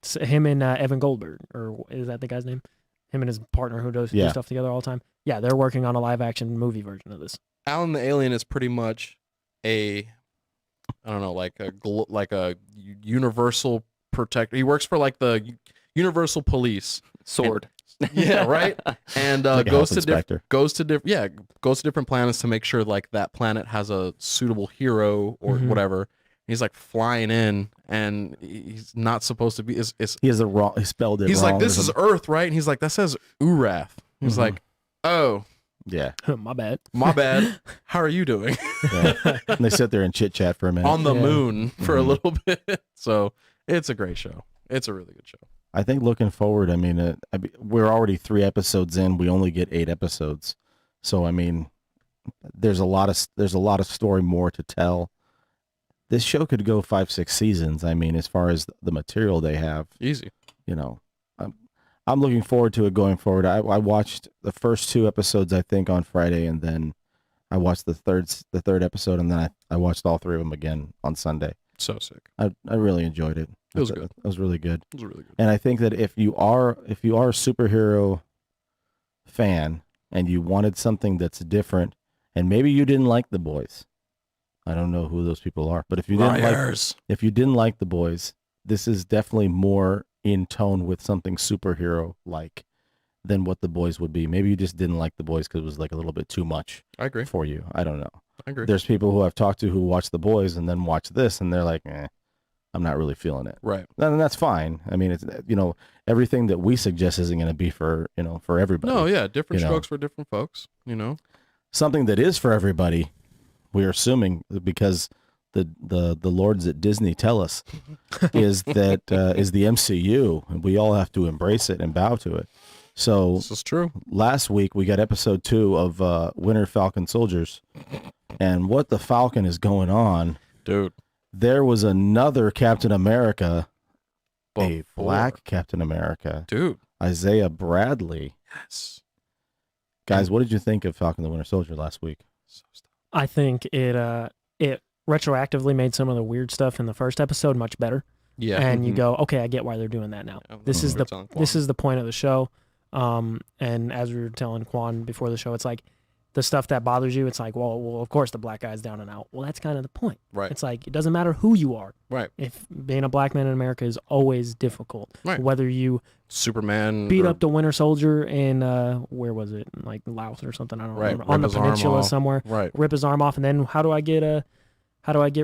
It's him and Evan Goldberg, or is that the guy's name? Him and his partner who do stuff together all the time. Yeah, they're working on a live action movie version of this. Alan the alien is pretty much I don't know, like a universal protector. He works for like the Universal Police. Sword. Yeah, right. And Like a goes health to inspector. goes to different planets to make sure like that planet has a suitable hero or whatever. He's like flying in, and he's not supposed to be. He has he spelled it He's wrong. like, this is Earth, right? And he's like, that says Urath. He's like, oh, Yeah. My bad. my bad. How are you doing? Yeah. And they sit there and chit chat for a minute. On the Yeah. moon for a little bit. So it's a great show. It's a really good show. I think looking forward, we're already 3 episodes in. We only get 8 episodes, so I mean, there's a lot of story more to tell. This show could go 5-6 seasons. I mean, as far as the material they have, Easy. I'm looking forward to it going forward. I watched the first 2 episodes, I think, on Friday, and then I watched the third episode, and then I watched all 3 of them again on Sunday. So sick. I really enjoyed it. It was good. It was really good. It was really good. And I think that if you are a superhero fan and you wanted something that's different, and maybe you didn't like The Boys, I don't know who those people are, but if you didn't like The Boys, this is definitely more in tone with something superhero like than what The Boys would be. Maybe you just didn't like The Boys because it was like a little bit too much I agree. for you. I don't know. I agree. There's people who I've talked to who watch The Boys and then watch this, and they're like, I'm not really feeling it. Right. And that's fine. I mean, it's, everything that we suggest isn't going to be for everybody. No, yeah, different You know. strokes for different folks, Something that is for everybody, we're assuming, because the lords at Disney tell us, is that is the MCU, and we all have to embrace it and bow to it. So This is true. last week we got episode 2 of Winter Falcon Soldiers, and what the Falcon is going on, Dude. there was another Captain America, a Before. black Captain America, Dude. Isaiah Bradley. Yes. Guys, what did you think of Falcon the Winter Soldier last week? So stuff. I think it retroactively made some of the weird stuff in the first episode much better. Yeah. And you go, okay, I get why they're doing that now. Yeah, This is they're telling Quan. this is the point of the show. And as we were telling Quan before the show, it's like the stuff that bothers you. It's like, well, of course the black guy's down and out. Well, that's kind of the point. Right. It's like it doesn't matter who you are. Right. If being a black man in America is always difficult, Right. whether you Superman. beat or- up the Winter Soldier in where was it, like Laos or something? I don't Right, remember. On the rip his arm peninsula off. somewhere, Right. rip his arm off, and then how do I get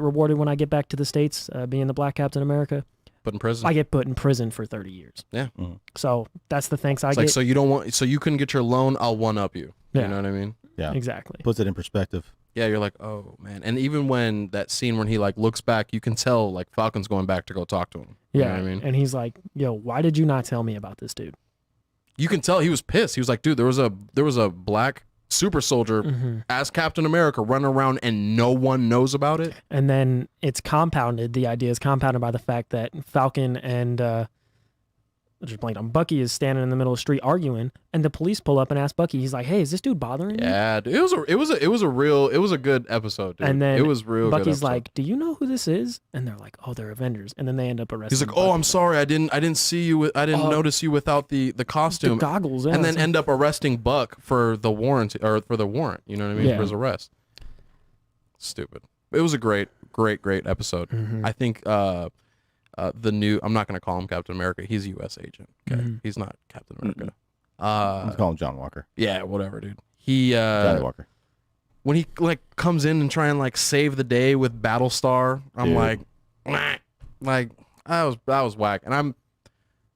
rewarded when I get back to the States, being the black Captain America? Put in prison. I get put in prison for 30 years. Yeah. Mhm. So that's the thanks I It's get. like, so you couldn't get your loan, I'll one up you. Yeah. You know what I mean? Yeah. Exactly. Puts it in perspective. Yeah, you're like, oh man. And even when that scene when he like looks back, you can tell like Falcon's going back to go talk to him. You Yeah. know what I mean? And he's like, yo, why did you not tell me about this dude? You can tell he was pissed. He was like, dude, there was a black super soldier Mm-hmm. as Captain America running around and no one knows about it. And then it's compounded. The idea is compounded by the fact that Falcon and I just blanked on Bucky is standing in the middle of the street arguing, and the police pull up and ask Bucky. He's like, "Hey, is this dude bothering you?" Yeah, dude. It was a good episode, dude. And then it was real good. Bucky's episode. like, "Do you know who this is?" And they're like, "Oh, they're Avengers." And then they end up arresting. He's like, "Oh, Bucky. I'm sorry. I didn't see you. I didn't notice you without the The costume." goggles, yeah, and then it's like- end up arresting Buck for the warrant or for the warrant. You know what I mean? Yeah. For his arrest. Stupid. It was a great episode. Mhm. I think the new. I'm not gonna call him Captain America. He's a U.S. agent. Okay, Mhm. he's not Captain America. Let's call him John Walker. Yeah, whatever, dude. He Johnny Walker. when he like comes in and try and like save the day with Battlestar, I'm Dude. like, that was whack. And I'm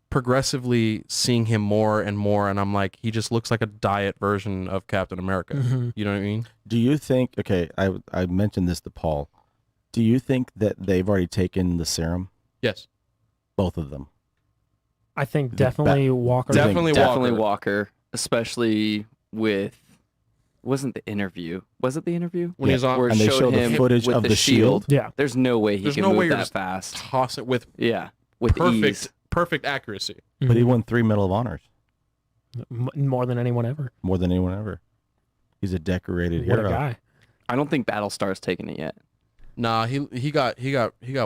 progressively seeing him more and more, and I'm like, he just looks like a diet version of Captain America. Mhm. You know what I mean? Do you think? Okay, I mentioned this to Paul. Do you think that they've already taken the serum? Yes. Both of them. I think The definitely Walker. Do you think Definitely Definitely Walker. Walker, especially with wasn't the interview? Was it the interview? When he's on, Where it And they showed show the him footage with of the the shield. Yeah. There's no way he There's can no way move you're that just fast. toss it with Yeah, with ease. perfect accuracy. But he Mhm. won 3 Medal of Honors, More than anyone ever. more than anyone ever. He's a decorated What a hero. guy. I don't think Battlestar's taken it yet. Nah, he got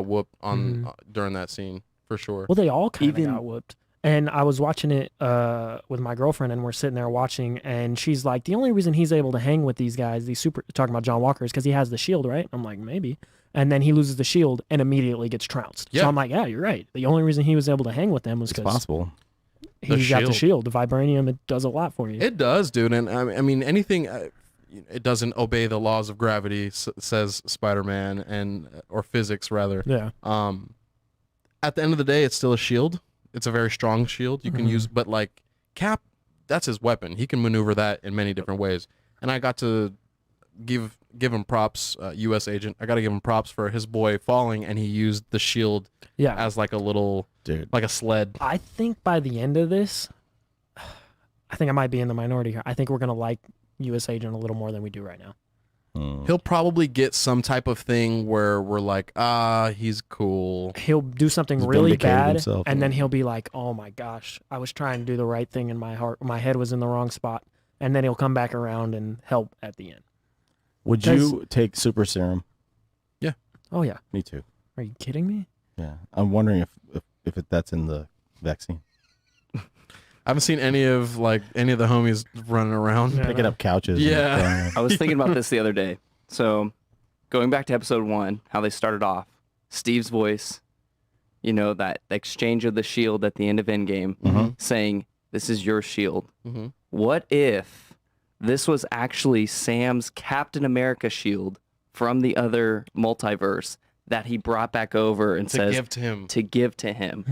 whooped on Mhm. during that scene for sure. Well, they all kind of Even- got whooped. And I was watching it with my girlfriend, and we're sitting there watching, and she's like, the only reason he's able to hang with these guys, talking about John Walker, is because he has the shield, right? I'm like, maybe. And then he loses the shield and immediately gets trounced. Yeah. So I'm like, yeah, you're right. The only reason he was able to hang with them was It's because possible. he's got the shield. shield. The vibranium, it does a lot for you. It does, dude. And I mean, anything. It doesn't obey the laws of gravity, says Spider-Man, or physics rather. Yeah. At the end of the day, it's still a shield. It's a very strong shield you can Mhm. use, but like Cap, that's his weapon. He can maneuver that in many different ways. And I got to give him props, U.S. agent. I got to give him props for his boy falling, and he used the shield Yeah. as like a little, Dude. like a sled. I think by the end of this, I think I might be in the minority here. I think we're going to like U.S. Agent a little more than we do right now. He'll probably get some type of thing where we're like, he's cool. He'll do something He's really vindicated bad, himself. and then he'll be like, "Oh my gosh, I was trying to do the right thing, and my head was in the wrong spot." And then he'll come back around and help at the end. Would you take super serum? Oh yeah, Me too. are you kidding me? Yeah. I'm wondering if that's in the vaccine. I haven't seen any of the homies running around. Yeah. Picking up couches. and Yeah. throwing them. I was thinking about this the other day. So, going back to episode 1, how they started off, Steve's voice, that exchange of the shield at the end of Endgame, Mhm. saying, "This is your shield." Mm-hmm. What if this was actually Sam's Captain America shield from the other multiverse that he brought back over and To says give to him. to give to him?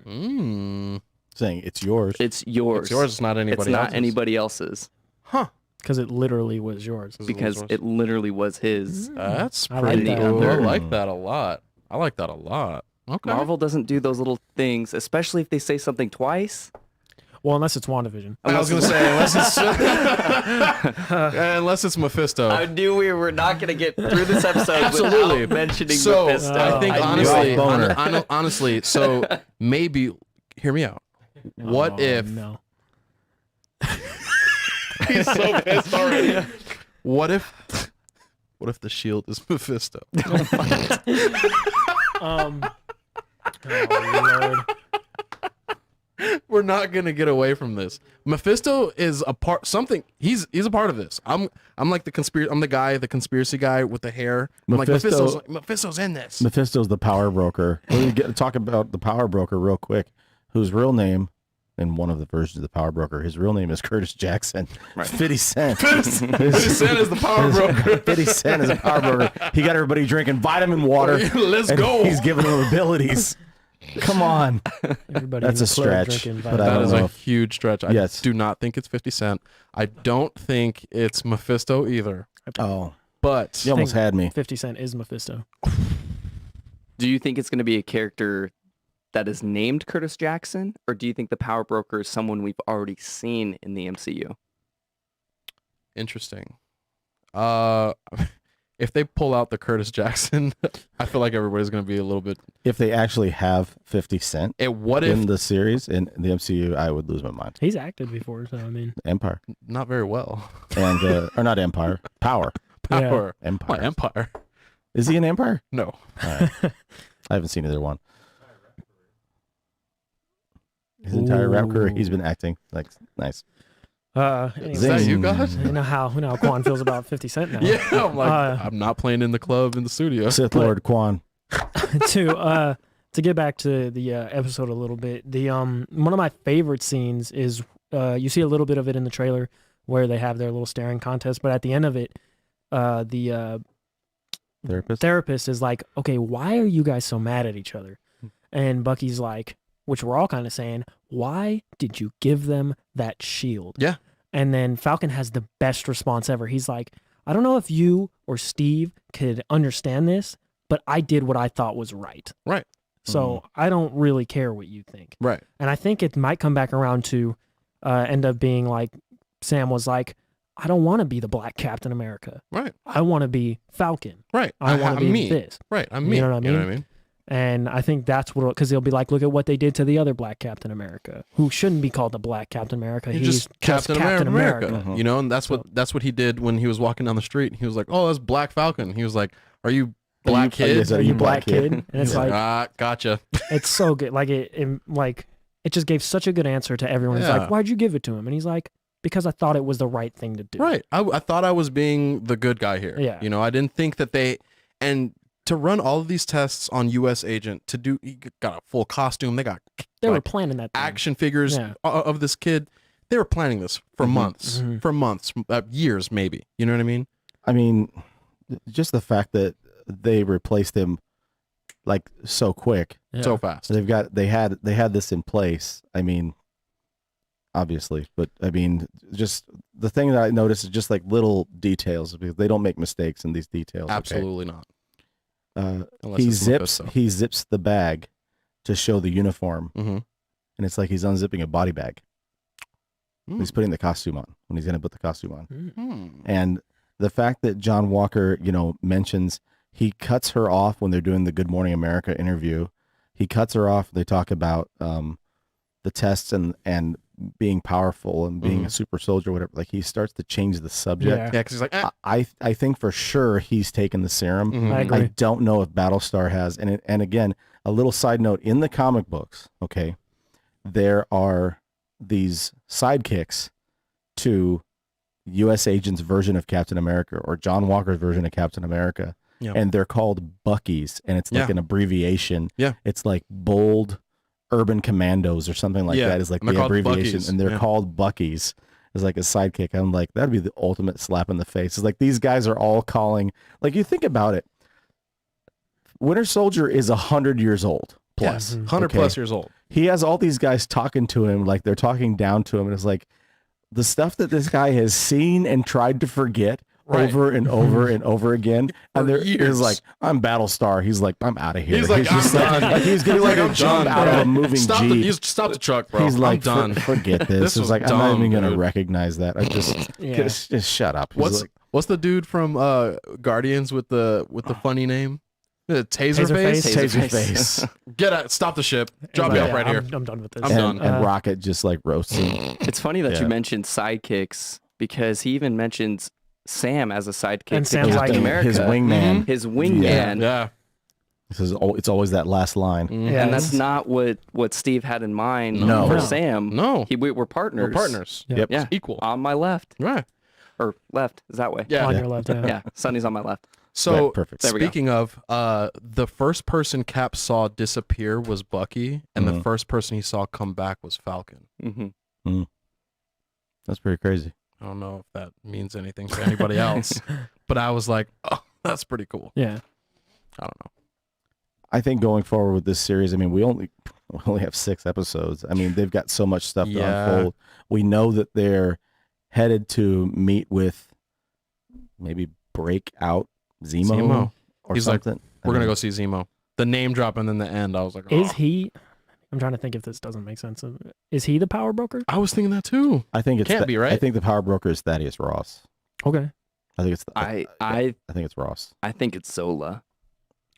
Hmm. Saying it's yours. It's yours. It's yours. It's not anybody It's not else's. anybody else's Huh. Because it literally was yours. because it literally was his. That's I like pretty that. cool. I Mm. like that a lot. Okay. Marvel doesn't do those little things, especially if they say something twice. Well, unless it's WandaVision. I was gonna say unless it's Mephisto. I knew we were not going to get through this episode Absolutely. without mentioning So Mephisto. I think I knew honestly, it. Boner. honestly, so maybe hear me out. What Oh, if No. he's so pissed already? What if the shield is Mephisto? Oh Lord. We're not gonna get away from this. Mephisto is a part. He's a part of this. I'm like the conspiracy guy with the hair. I'm like Mephisto's in this. Mephisto's the power broker. We're going to talk about the power broker real quick, whose real name, in one of the versions of the power broker, his real name is Curtis Jackson. Right. 50 Cent. 50 Cent is the power broker. 50 Cent is a power broker. He got everybody drinking vitamin water. Let's and go. He's giving them abilities. Come on. Everybody That's in a the club stretch, drinking but I That don't is know a huge stretch. I Yes. do not think it's 50 Cent. I don't think it's Mephisto either. Oh, But you almost had me. 50 Cent is Mephisto. Do you think it's going to be a character that is named Curtis Jackson, or do you think the Power Broker is someone we've already seen in the MCU? interesting. If they pull out the Curtis Jackson, I feel like everybody's going to be a little bit. If they actually have 50 Cent What if in the series, in the MCU, I would lose my mind. He's acted before, so I mean, not Empire. very well? And, or not Empire, Power. Power. Empire. Oh, Empire. Is he in Empire? No. All right. I haven't seen either one. His entire rap career, he's been acting. Like, nice. anyway, Is that you Zing. guys? you know how Quan feels about 50 Cent now. Yeah, I'm like, Uh, I'm not playing in the club in the studio. Sith Lord Quan. to get back to the episode a little bit, the one of my favorite scenes is you see a little bit of it in the trailer where they have their little staring contest, but at the end of it, the Therapist. therapist is like, "Okay, why are you guys so mad at each other?" And Bucky's like, which we're all kind of saying, "Why did you give them that shield?" Yeah. And then Falcon has the best response ever. He's like, "I don't know if you or Steve could understand this, but I did what I thought was right. Right. So I don't really care what you think. Right. And I think it might come back around to end up being like Sam was like, I don't want to be the Black Captain America. Right. I want to be Falcon. Right. I want to be me. this. Right. I'm me. You know what I You know what I mean? And I think that's what, because they'll be like, look at what they did to the other Black Captain America, who shouldn't be called the Black Captain America. He's just Captain America. Mhm. You know, and that's what he did when he was walking down the street. He was like, "Oh, that's Black Falcon." He was like, "Are you Black Kid?" Are you Black Kid? And it's He's like, gotcha. it's so good. Like it just gave such a good answer to everyone. It's Yeah. like, why'd you give it to him? And he's like, because I thought it was the right thing to do. Right. I thought I was being the good guy here. Yeah. You know, I didn't think that and to run all of these tests on U.S. Agent, he got a full costume. They got They were like, planning that thing. action figures Yeah. of this kid. They were planning this for months, years maybe. You know what I mean? I mean, just the fact that they replaced him like so quick, Yeah. So fast. they had this in place. I mean, obviously, but I mean, just the thing that I noticed is just like little details, because they don't make mistakes in these details. okay? Absolutely not. Unless He it's Mephisto. zips the bag to show the uniform, Mhm. and it's like he's unzipping a body bag. Mm. He's putting the costume on when he's going to put the costume on. Hmm. And the fact that John Walker, mentions he cuts her off when they're doing the Good Morning America interview. He cuts her off. They talk about the tests and being powerful and being a super soldier, whatever. Like, he starts to change the subject. Yeah. Yeah, because he's like, I think for sure he's taken the serum. Mhm. I agree. I don't know if Battlestar has. And again, a little side note, in the comic books, okay, there are these sidekicks to U.S. Agent's version of Captain America, or John Walker's version of Captain America. Yeah. And they're called Buckies, and it's like Yeah. an abbreviation. Yeah. It's like Bold Urban Commandos or something like Yeah, that is like and they're the called abbreviation, Buckies, and they're yeah. called Buckies. It's like a sidekick. I'm like, that'd be the ultimate slap in the face. It's like these guys are all calling, like, you think about it. Winter Soldier is 100 years old plus. yes, 100 okay? plus years old. He has all these guys talking to him like they're talking down to him, and it's like the stuff that this guy has seen and tried to forget Right. over and over and over again. And For there years. is like, I'm Battlestar. He's like, I'm out of here. He's like, just I'm done. like he's getting He's like like, a I'm jump done, out of bro. a moving Jeep. Stop the truck, bro. He's like, I'm done. Forget this. This It's was like, I'm not dumb, even gonna dude. recognize that. I just, Yeah. just shut up. He's like, What's the dude from Guardians with the funny name? Taserface. Taserface. Get out! Stop the ship. Drop Like, me off right here. I'm done with this. I'm and, done. and Rocket just like roasts him. It's funny that Yeah. you mentioned sidekicks, because he even mentions Sam as a sidekick And to Sam's Captain like- America. His wingman. His wingman. Yeah. This is it's always that last line. Mhm. Yeah. And that's not what Steve had in mind No. for No. Sam. No. We're partners. We're partners. Yeah. Yep. Yeah. Equal. On my left. Right. Or left. Is that way? Yeah. On your left. Yeah. Yeah. Sonny's on my left. So Right, perfect. There we go. speaking of, the first person Cap saw disappear was Bucky, and the Mhm. first person he saw come back was Falcon. Mm-hmm. That's pretty crazy. I don't know if that means anything to anybody else, but I was like, oh, that's pretty cool. Yeah. I don't know. I think going forward with this series, I mean, we only have 6 episodes. I mean, they've got so much stuff to Yeah. unfold. We know that they're headed to meet with maybe break out Zemo, or He's like, something. We're going to go see Zemo. The name drop and then the end. I was like, oh. Is he? I'm trying to think if this doesn't make sense. Is he the power broker? I was thinking that too. I think it's Can't be, right? I think the power broker is Thaddeus Ross. Okay. I think it's I think it's Ross. I think it's Zola.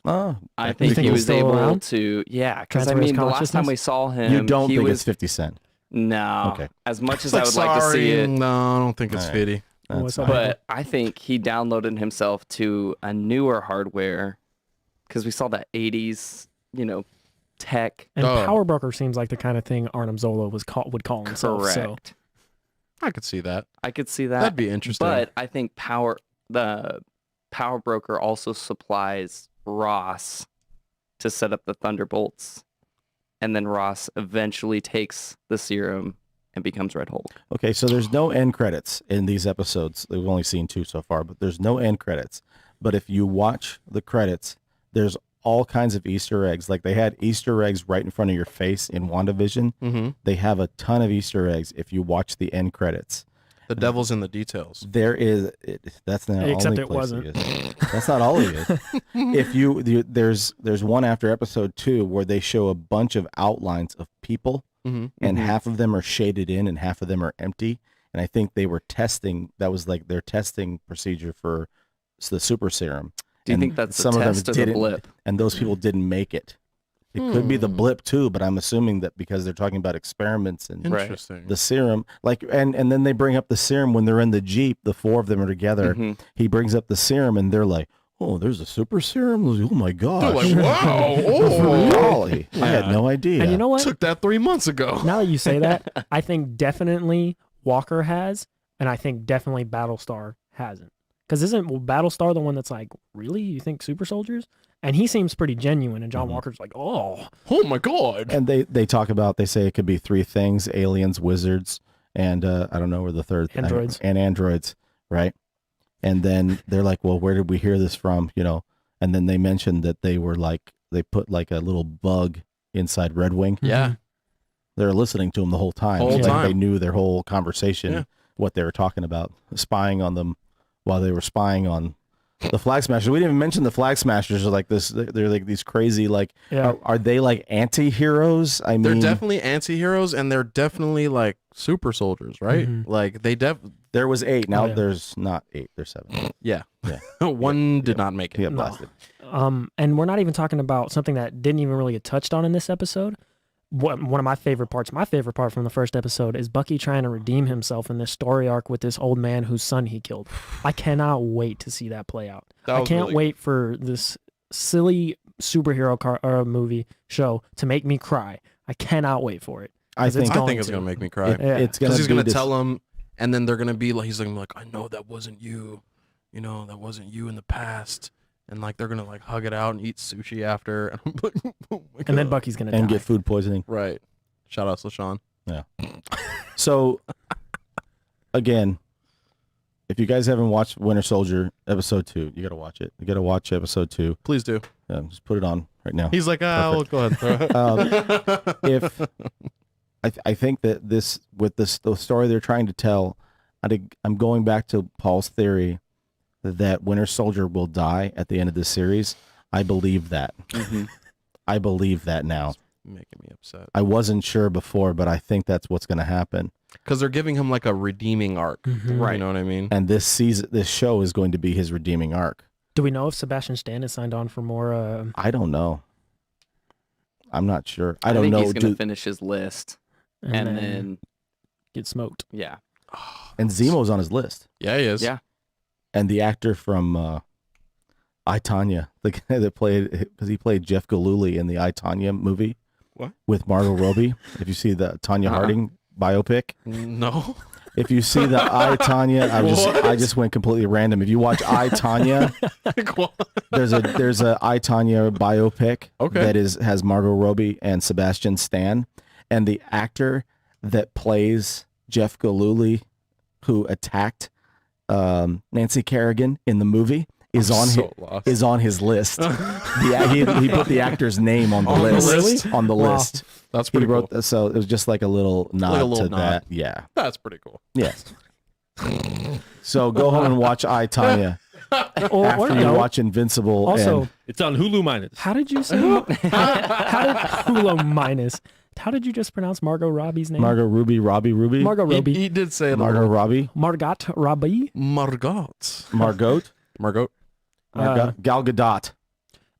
Oh, I You think think he he's was still able around? to, yeah. Because I Transfer his mean, the last time consciousness? we saw him, you don't he think was it's 50 Cent? no. Okay. As much as Like, I would like to see sorry, it, No, I don't think it's All right. fitty. That's What's fine. up? but I think he downloaded himself to a newer hardware, because we saw that 80s, tech. And Oh. power broker seems like the kind of thing Arnim Zola would call himself. So. Correct. I could see that. I could see that. That'd be interesting. But I think the power broker also supplies Ross to set up the Thunderbolts, and then Ross eventually takes the serum and becomes Red Hulk. Okay, so there's no end credits in these episodes. We've only seen 2 so far, but there's no end credits. But if you watch the credits, there's all kinds of Easter eggs. Like, they had Easter eggs right in front of your face in WandaVision. Mm-hmm. They have a ton of Easter eggs if you watch the end credits. The devil's in the details. There is. That's not Except only it place wasn't. it is. That's not all it is. If there's one after episode 2 where they show a bunch of outlines of people, and half of them are shaded in and half of them are empty. And I think they were testing. That was like their testing procedure for the super serum. Do you And think that's some a of them test or the didn't, blip? and those people didn't make it. It could be the blip too, but I'm assuming that because they're talking about experiments and Interesting. the serum, like, and then they bring up the serum when they're in the Jeep. The 4 of them are together. He brings up the serum, and they're like, "Oh, there's a super serum! Oh my gosh! Like, wow! Oh, Oh, golly. I had no idea." And you know what? took that 3 months ago. Now that you say that, I think definitely Walker has, and I think definitely Battlestar hasn't. Because isn't Battlestar the one that's like, really? You think super soldiers? And he seems pretty genuine, and John Walker's like, oh. Oh my god! And they talk about, they say it could be 3 things: aliens, wizards, and I don't know where the third Androids. and androids, right? And then they're like, well, where did we hear this from? You know, and then they mentioned that they put like a little bug inside Red Wing. Yeah. They're listening to him the whole time. Whole It's like time. they knew their whole conversation, what they were talking about, spying on them while they were spying on the Flag Smashers. We didn't even mention the Flag Smashers are like this. They're like these crazy, like, Yeah. are they like anti-heroes? I mean, They're definitely anti-heroes, and they're definitely like super soldiers, right? Like they there was 8. Now yeah. there's not 8. There's 7. yeah. Yeah. One did not make it. He got blasted. And we're not even talking about something that didn't even really get touched on in this episode. One of my favorite parts from the first episode is Bucky trying to redeem himself in this story arc with this old man whose son he killed. I cannot wait to see that play out. That I was can't really wait for this silly superhero movie show to make me cry. I cannot wait for it. I 'Cause it's think I think it's to. gonna make me cry. Yeah. it's gonna Because he's be gonna this- tell him, and then they're gonna be like, he's gonna be like, I know that wasn't you, that wasn't you in the past, and like they're gonna like hug it out and eat sushi after, and I'm like, oh my And then God. Bucky's gonna and die. get food poisoning. Right. Shout out to LaShawn. So, again, if you guys haven't watched Winter Soldier episode 2, you got to watch it. You got to watch episode 2. Please do. Just put it on right now. He's like, well, go ahead. If I think that this, with this the story they're trying to tell, I'm going back to Paul's theory that Winter Soldier will die at the end of this series. I believe that. I believe that now. Making me upset I wasn't sure before, but I think that's what's going to happen. because they're giving him like a redeeming arc. Mhm. You know what I mean? And this show is going to be his redeeming arc. Do we know if Sebastian Stan is signed on for more? I don't know. I'm not sure. I I don't think know. he's gonna finish his list, and then get smoked. yeah, And Zemo's on his list. Yeah, he is. Yeah. And the actor from I, Tonya, the guy that played, because he played Jeff Galooly in the I, Tonya movie. What? With Margot Robbie. If you see the Tonya Harding biopic. No. If you see the I, Tonya, I just went completely random. If you watch I, Tonya, there's a I, Tonya biopic Okay. that has Margot Robbie and Sebastian Stan, and the actor that plays Jeff Galooly, who attacked Nancy Kerrigan in the movie, is on his list. He put the actor's name on the On the list. list? On the Wow. list. That's He pretty wrote cool. so it was just like a little nod little to nod. that. Yeah. That's pretty cool. Yes. So go home and watch I, Tonya. Or After you no. watch Invincible. Also, and It's on Hulu minus. how did you say? how did Hulu minus? How did you just pronounce Margot Robbie's name? Margot Ruby. Margot Robbie. He did say it. Margot Robbie. Margot Robbie. Margot. Margot. Margot. Gal Gadot.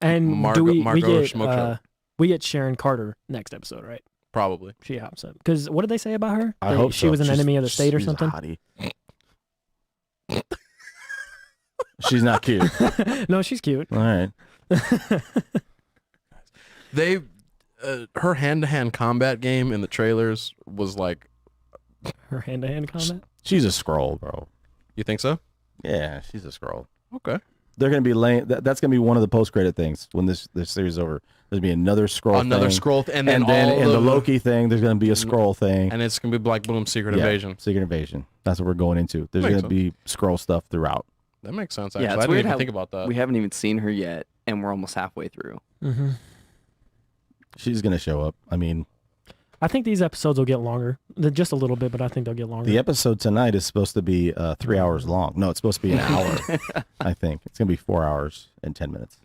And Margot- do we Margot get Schmoke Show. we get Sharon Carter next episode, right? Probably. She hops up because what did they say about her? I hope she so. was an She's- enemy of the state or she's a something. hottie. She's not cute. No, she's cute. All right. They, her hand-to-hand combat game in the trailers was like, Her hand-to-hand combat. She's a scroll, bro. you think so? Yeah, she's a scroll. Okay. They're gonna be laying. That's gonna be one of the post-credit things when this series is over. There's gonna be another scroll. Another thing. scroll, and And then all in the Loki thing, there's gonna be a scroll thing. and it's gonna be like boom, secret Yeah, invasion. Secret Invasion. That's what we're going into. There's Makes gonna be scroll stuff throughout. That makes sense. Yeah, Actually, it's I didn't weird even how think about that. we haven't even seen her yet, and we're almost halfway through. Mm-hmm. She's gonna show up. I mean, I think these episodes will get longer, just a little bit, but I think they'll get longer. The episode tonight is supposed to be 3 hours long. No, it's supposed to be an hour. I think it's gonna be 4 hours and 10 minutes.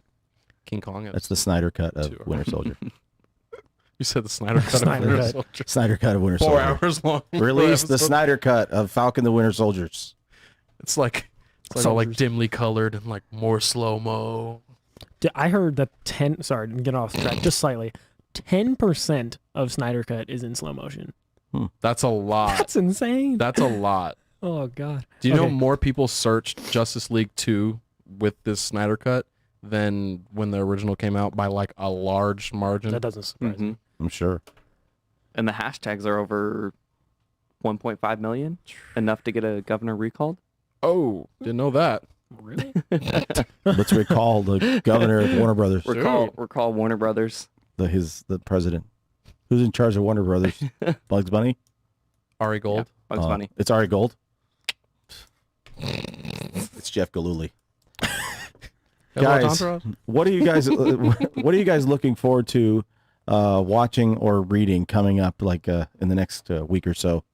King Kong. That's the Snyder cut of 2 hours. Winter Soldier. You said the Snyder cut Snyder of Winter cut. Soldier. Snyder cut of Winter 4 Soldier. hours long. Release the episode. Snyder cut of Falcon the Winter Soldiers. It's like all like Soldiers. dimly colored and like more slow mo. I heard that sorry, to get off track just slightly. 10% of Snyder Cut is in slow motion. That's a lot. That's insane. That's a lot. Oh god. Do you know Okay. more people searched Justice League 2 with this Snyder cut than when the original came out by like a large margin? That doesn't surprise me. Mhm. I'm sure. And the hashtags are over 1.5 million, enough to get a governor recalled. Oh, didn't know that. Really? Let's recall the governor of Warner Brothers, Recall Warner Brothers. the president. Who's in charge of Warner Brothers? Bugs Bunny? Ari Gold. Bugs Bunny. It's Ari Gold. It's Jeff Galooly. Hello, Guys, Entourage? what are you guys? What are you guys looking forward to watching or reading coming up, like in the next week or so?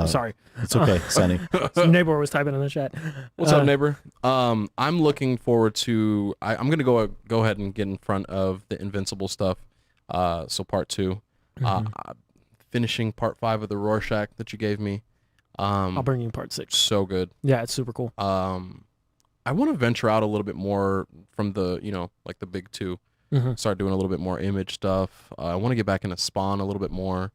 Sorry. It's okay, Sonny. Neighbor was typing in the chat. What's up, neighbor? I'm looking forward to. I'm gonna go ahead and get in front of the Invincible stuff. So part 2, finishing part 5 of the Rorschach that you gave me. I'll bring you part 6. So good. Yeah, it's super cool. I want to venture out a little bit more from the like the big 2. Start doing a little bit more Image stuff. I want to get back into Spawn a little bit more.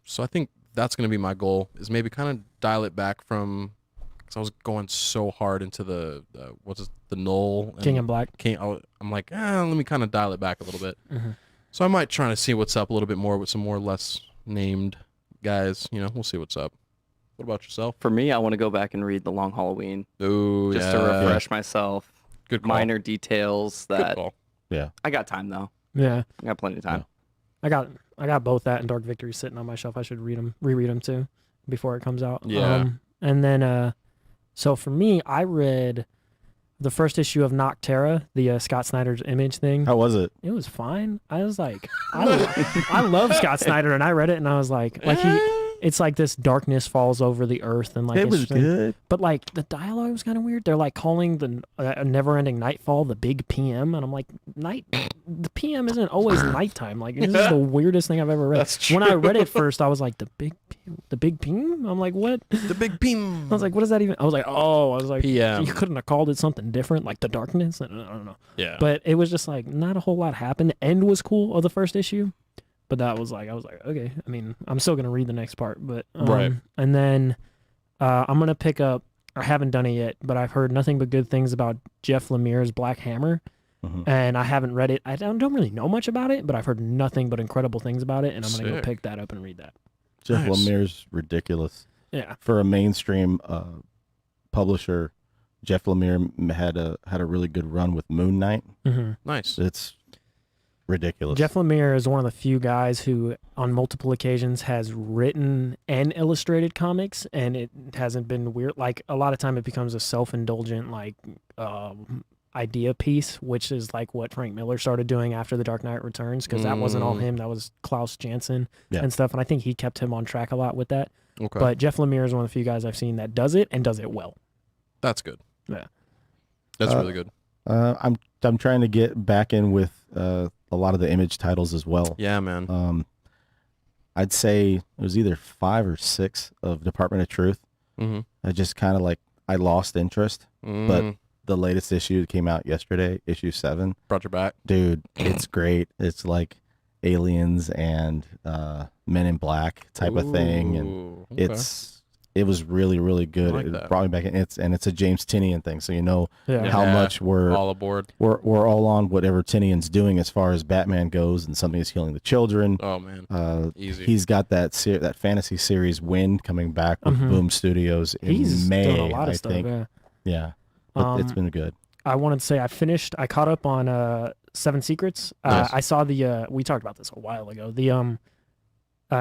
So I think that's going to be my goal, is maybe kind of dial it back from, because I was going so hard into the Null. King and Black. I'm like, let me kind of dial it back a little bit. So I might try to see what's up a little bit more with some more less named guys. We'll see what's up. What about yourself? For me, I want to go back and read The Long Halloween Oh, just yeah. to refresh myself. Good call. Minor details Good that call. Yeah. I got time though. Yeah. I got plenty of time. I got both that and Dark Victory sitting on my shelf. I should reread them too before it comes out. Yeah. And then so for me, I read the first issue of Noctera, the Scott Snyder's Image thing. How was it? It was fine. I was like, I love Scott Snyder, and I read it and I was like it's like this darkness falls over the earth and like It was good. But like the dialogue was kind of weird. They're like calling the never-ending nightfall the big PM, and I'm like, the PM isn't always nighttime. Like this is the weirdest thing I've ever read. That's true. When I read it first, I was like, the big PM. I'm like, what? The big beam. I was like, what does that even? I was like, PM. you couldn't have called it something different, like the darkness. I don't know. Yeah. But it was just like not a whole lot happened. The end was cool of the first issue, but that was like, I was like, okay. I mean, I'm still gonna read the next part, but Right. And then I'm gonna pick up. I haven't done it yet, but I've heard nothing but good things about Jeff Lemire's Black Hammer, and I haven't read it. I don't really know much about it, but I've heard nothing but incredible things about it, and I'm gonna go Sick. pick that up and read that. Jeff Nice. Lemire's ridiculous. Yeah. For a mainstream publisher, Jeff Lemire had a really good run with Moon Knight. Nice. It's ridiculous. Jeff Lemire is one of the few guys who, on multiple occasions, has written and illustrated comics, and it hasn't been weird. Like a lot of time, it becomes a self-indulgent like idea piece, which is like what Frank Miller started doing after The Dark Knight Returns, because that wasn't all him. That was Klaus Janson and stuff, and I think he kept him on track a lot with that. Okay. But Jeff Lemire is one of the few guys I've seen that does it and does it well. That's good. Yeah. That's really good. I'm trying to get back in with a lot of the Image titles as well. Yeah, man. I'd say it was either 5 or 6 of Department of Truth. I just kind of like I lost interest, but the latest issue came out yesterday, issue 7. Brought you back. Dude, it's great. It's like aliens and Men in Black type of thing, and Ooh, okay. it was really, really good. I like It that. brought me back in. It's a James Tinian thing, so you know Yeah. how Yeah. much we're all aboard. all on whatever Tinian's doing as far as Batman goes, and something is healing the children. Oh man, easy. He's got that fantasy series Wind coming back with Boom Studios in He's May. doing a lot of I stuff. think. Yeah. But it's been good. I wanted to say I caught up on Seven Secrets. Yes. I saw we talked about this a while ago. The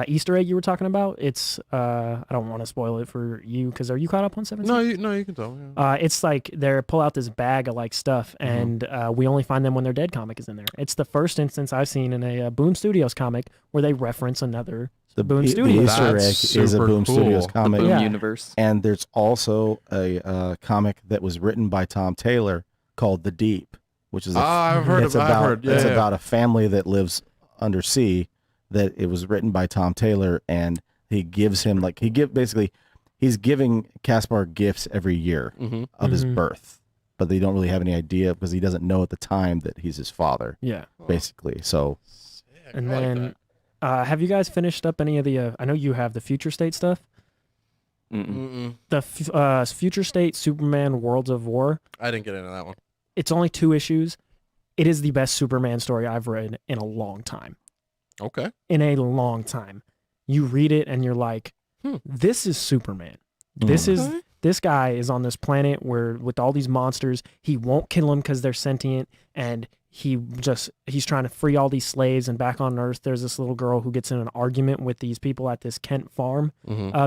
Easter egg you were talking about. It's I don't want to spoil it for you because are you caught up on 17? No, you can tell me. Yeah. It's like they pull out this bag of like stuff, and we only find them when their dead comic is in there. It's the first instance I've seen in a Boom Studios comic where they reference another Boom The Studios. Easter egg That's is a super Boom cool. Studios The comic. Boom Yeah. universe. And there's also a comic that was written by Tom Taylor called The Deep, which is I've heard it's of. I've about heard. Yeah, it's yeah. about a family that lives undersea. That it was written by Tom Taylor, and he gives him he's giving Caspar gifts every year Mhm. of his birth, but they don't really have any idea because he doesn't know at the time that he's his father, Yeah. basically. So And I like then, have you guys finished up any of the? I know you have the Future State stuff. Mm-mm. The Future State Superman Worlds of War. I didn't get into that one. It's only 2 issues. It is the best Superman story I've read in a long time. Okay. In a long time. You read it and you're like, this is Superman. This guy is on this planet where with all these monsters, he won't kill them because they're sentient, and he's trying to free all these slaves. And back on Earth, there's this little girl who gets in an argument with these people at this Kent Farm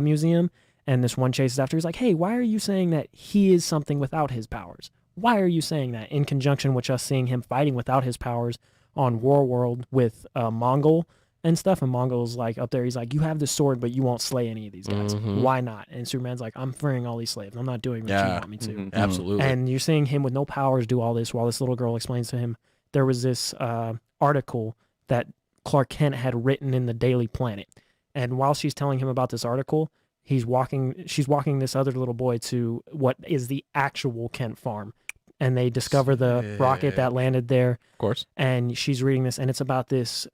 museum, and this one chases after. He's like, hey, why are you saying that he is something without his powers? Why are you saying that? In conjunction with us seeing him fighting without his powers on War World with Mongol and stuff. And Mongol's like up there, he's like, you have the sword, but you won't slay any of these guys. Why not? And Superman's like, I'm freeing all these slaves. I'm not doing what you want me to. Absolutely. And you're seeing him with no powers do all this while this little girl explains to him there was this article that Clark Kent had written in the Daily Planet. And while she's telling him about this article, she's walking this other little boy to what is the actual Kent Farm. And they discover the rocket that landed there. Of course. And she's reading this, and it's about this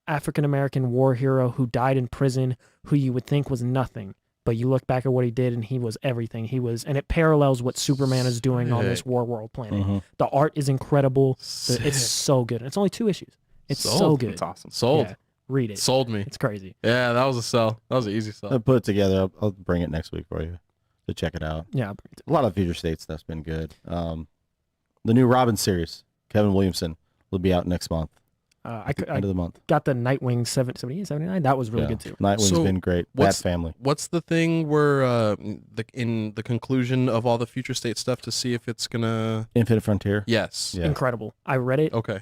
African-American war hero who died in prison, who you would think was nothing. But you look back at what he did, and he was everything. And it parallels what Superman is doing on this War World planet. The art is incredible. It's so good. It's only 2 issues. It's so good. It's awesome. Sold. Yeah, read it. Sold me. It's crazy. Yeah, that was a sell. That was an easy sell. I'll put it together. I'll bring it next week for you to check it out. Yeah. A lot of Future State stuff's been good. The new Robin series, Kevin Williamson, will be out next month. I End of the month. got the Nightwing 78, 79. That was really Yeah. good too. Nightwing's So, been great. Bat what's- Family. What's the thing where in the conclusion of all the Future State stuff to see if it's gonna? Infinite Frontier. Yes. Yeah. Incredible. I read it. Okay.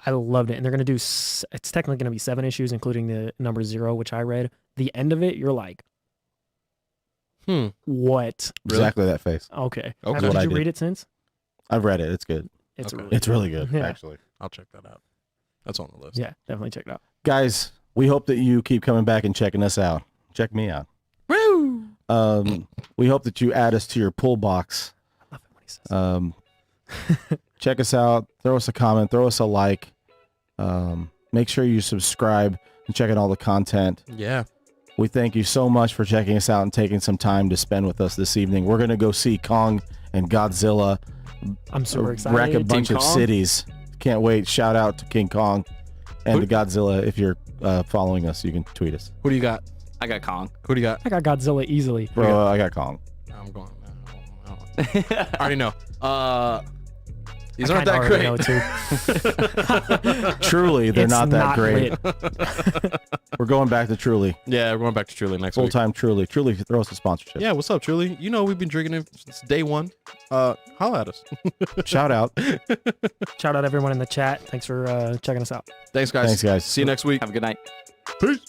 I loved it. And they're going to do, it's technically going to be 7 issues, including the number 0, which I read. The end of it, you're like, what? Exactly that face. Okay. Okay. Did What I you did. read it since? I've read it. It's good. It's Okay. really It's really good, Yeah. actually. I'll check that out. That's on the list. Yeah, definitely check it out. Guys, we hope that you keep coming back and checking us out. Check me out. Woo! We hope that you add us to your pull box. I love it when he says Check us out. Throw us a comment. Throw us a like. Make sure you subscribe and check out all the content. Yeah. We thank you so much for checking us out and taking some time to spend with us this evening. We're going to go see Kong and Godzilla I'm super excited. wreck a bunch of Kong. cities. Can't wait. Shout out to King Kong and to Godzilla. If you're following us, you can tweet us. Who do you got? I got Kong. Who do you got? I got Godzilla easily. Bro, I got Kong. I'm going. I already know. These I aren't that kinda great. already know, too. Truly, they're It's not that great. lit. We're going back to Truly. Yeah, we're going back to Truly next week. Full-time Truly. Truly, throw us a sponsorship. Yeah, what's up, Truly? You know we've been drinking it since day one. Holla at us. Shout out. Shout out everyone in the chat. Thanks for checking us out. Thanks, guys. Thanks, guys. See you next week. Have a good night. Peace.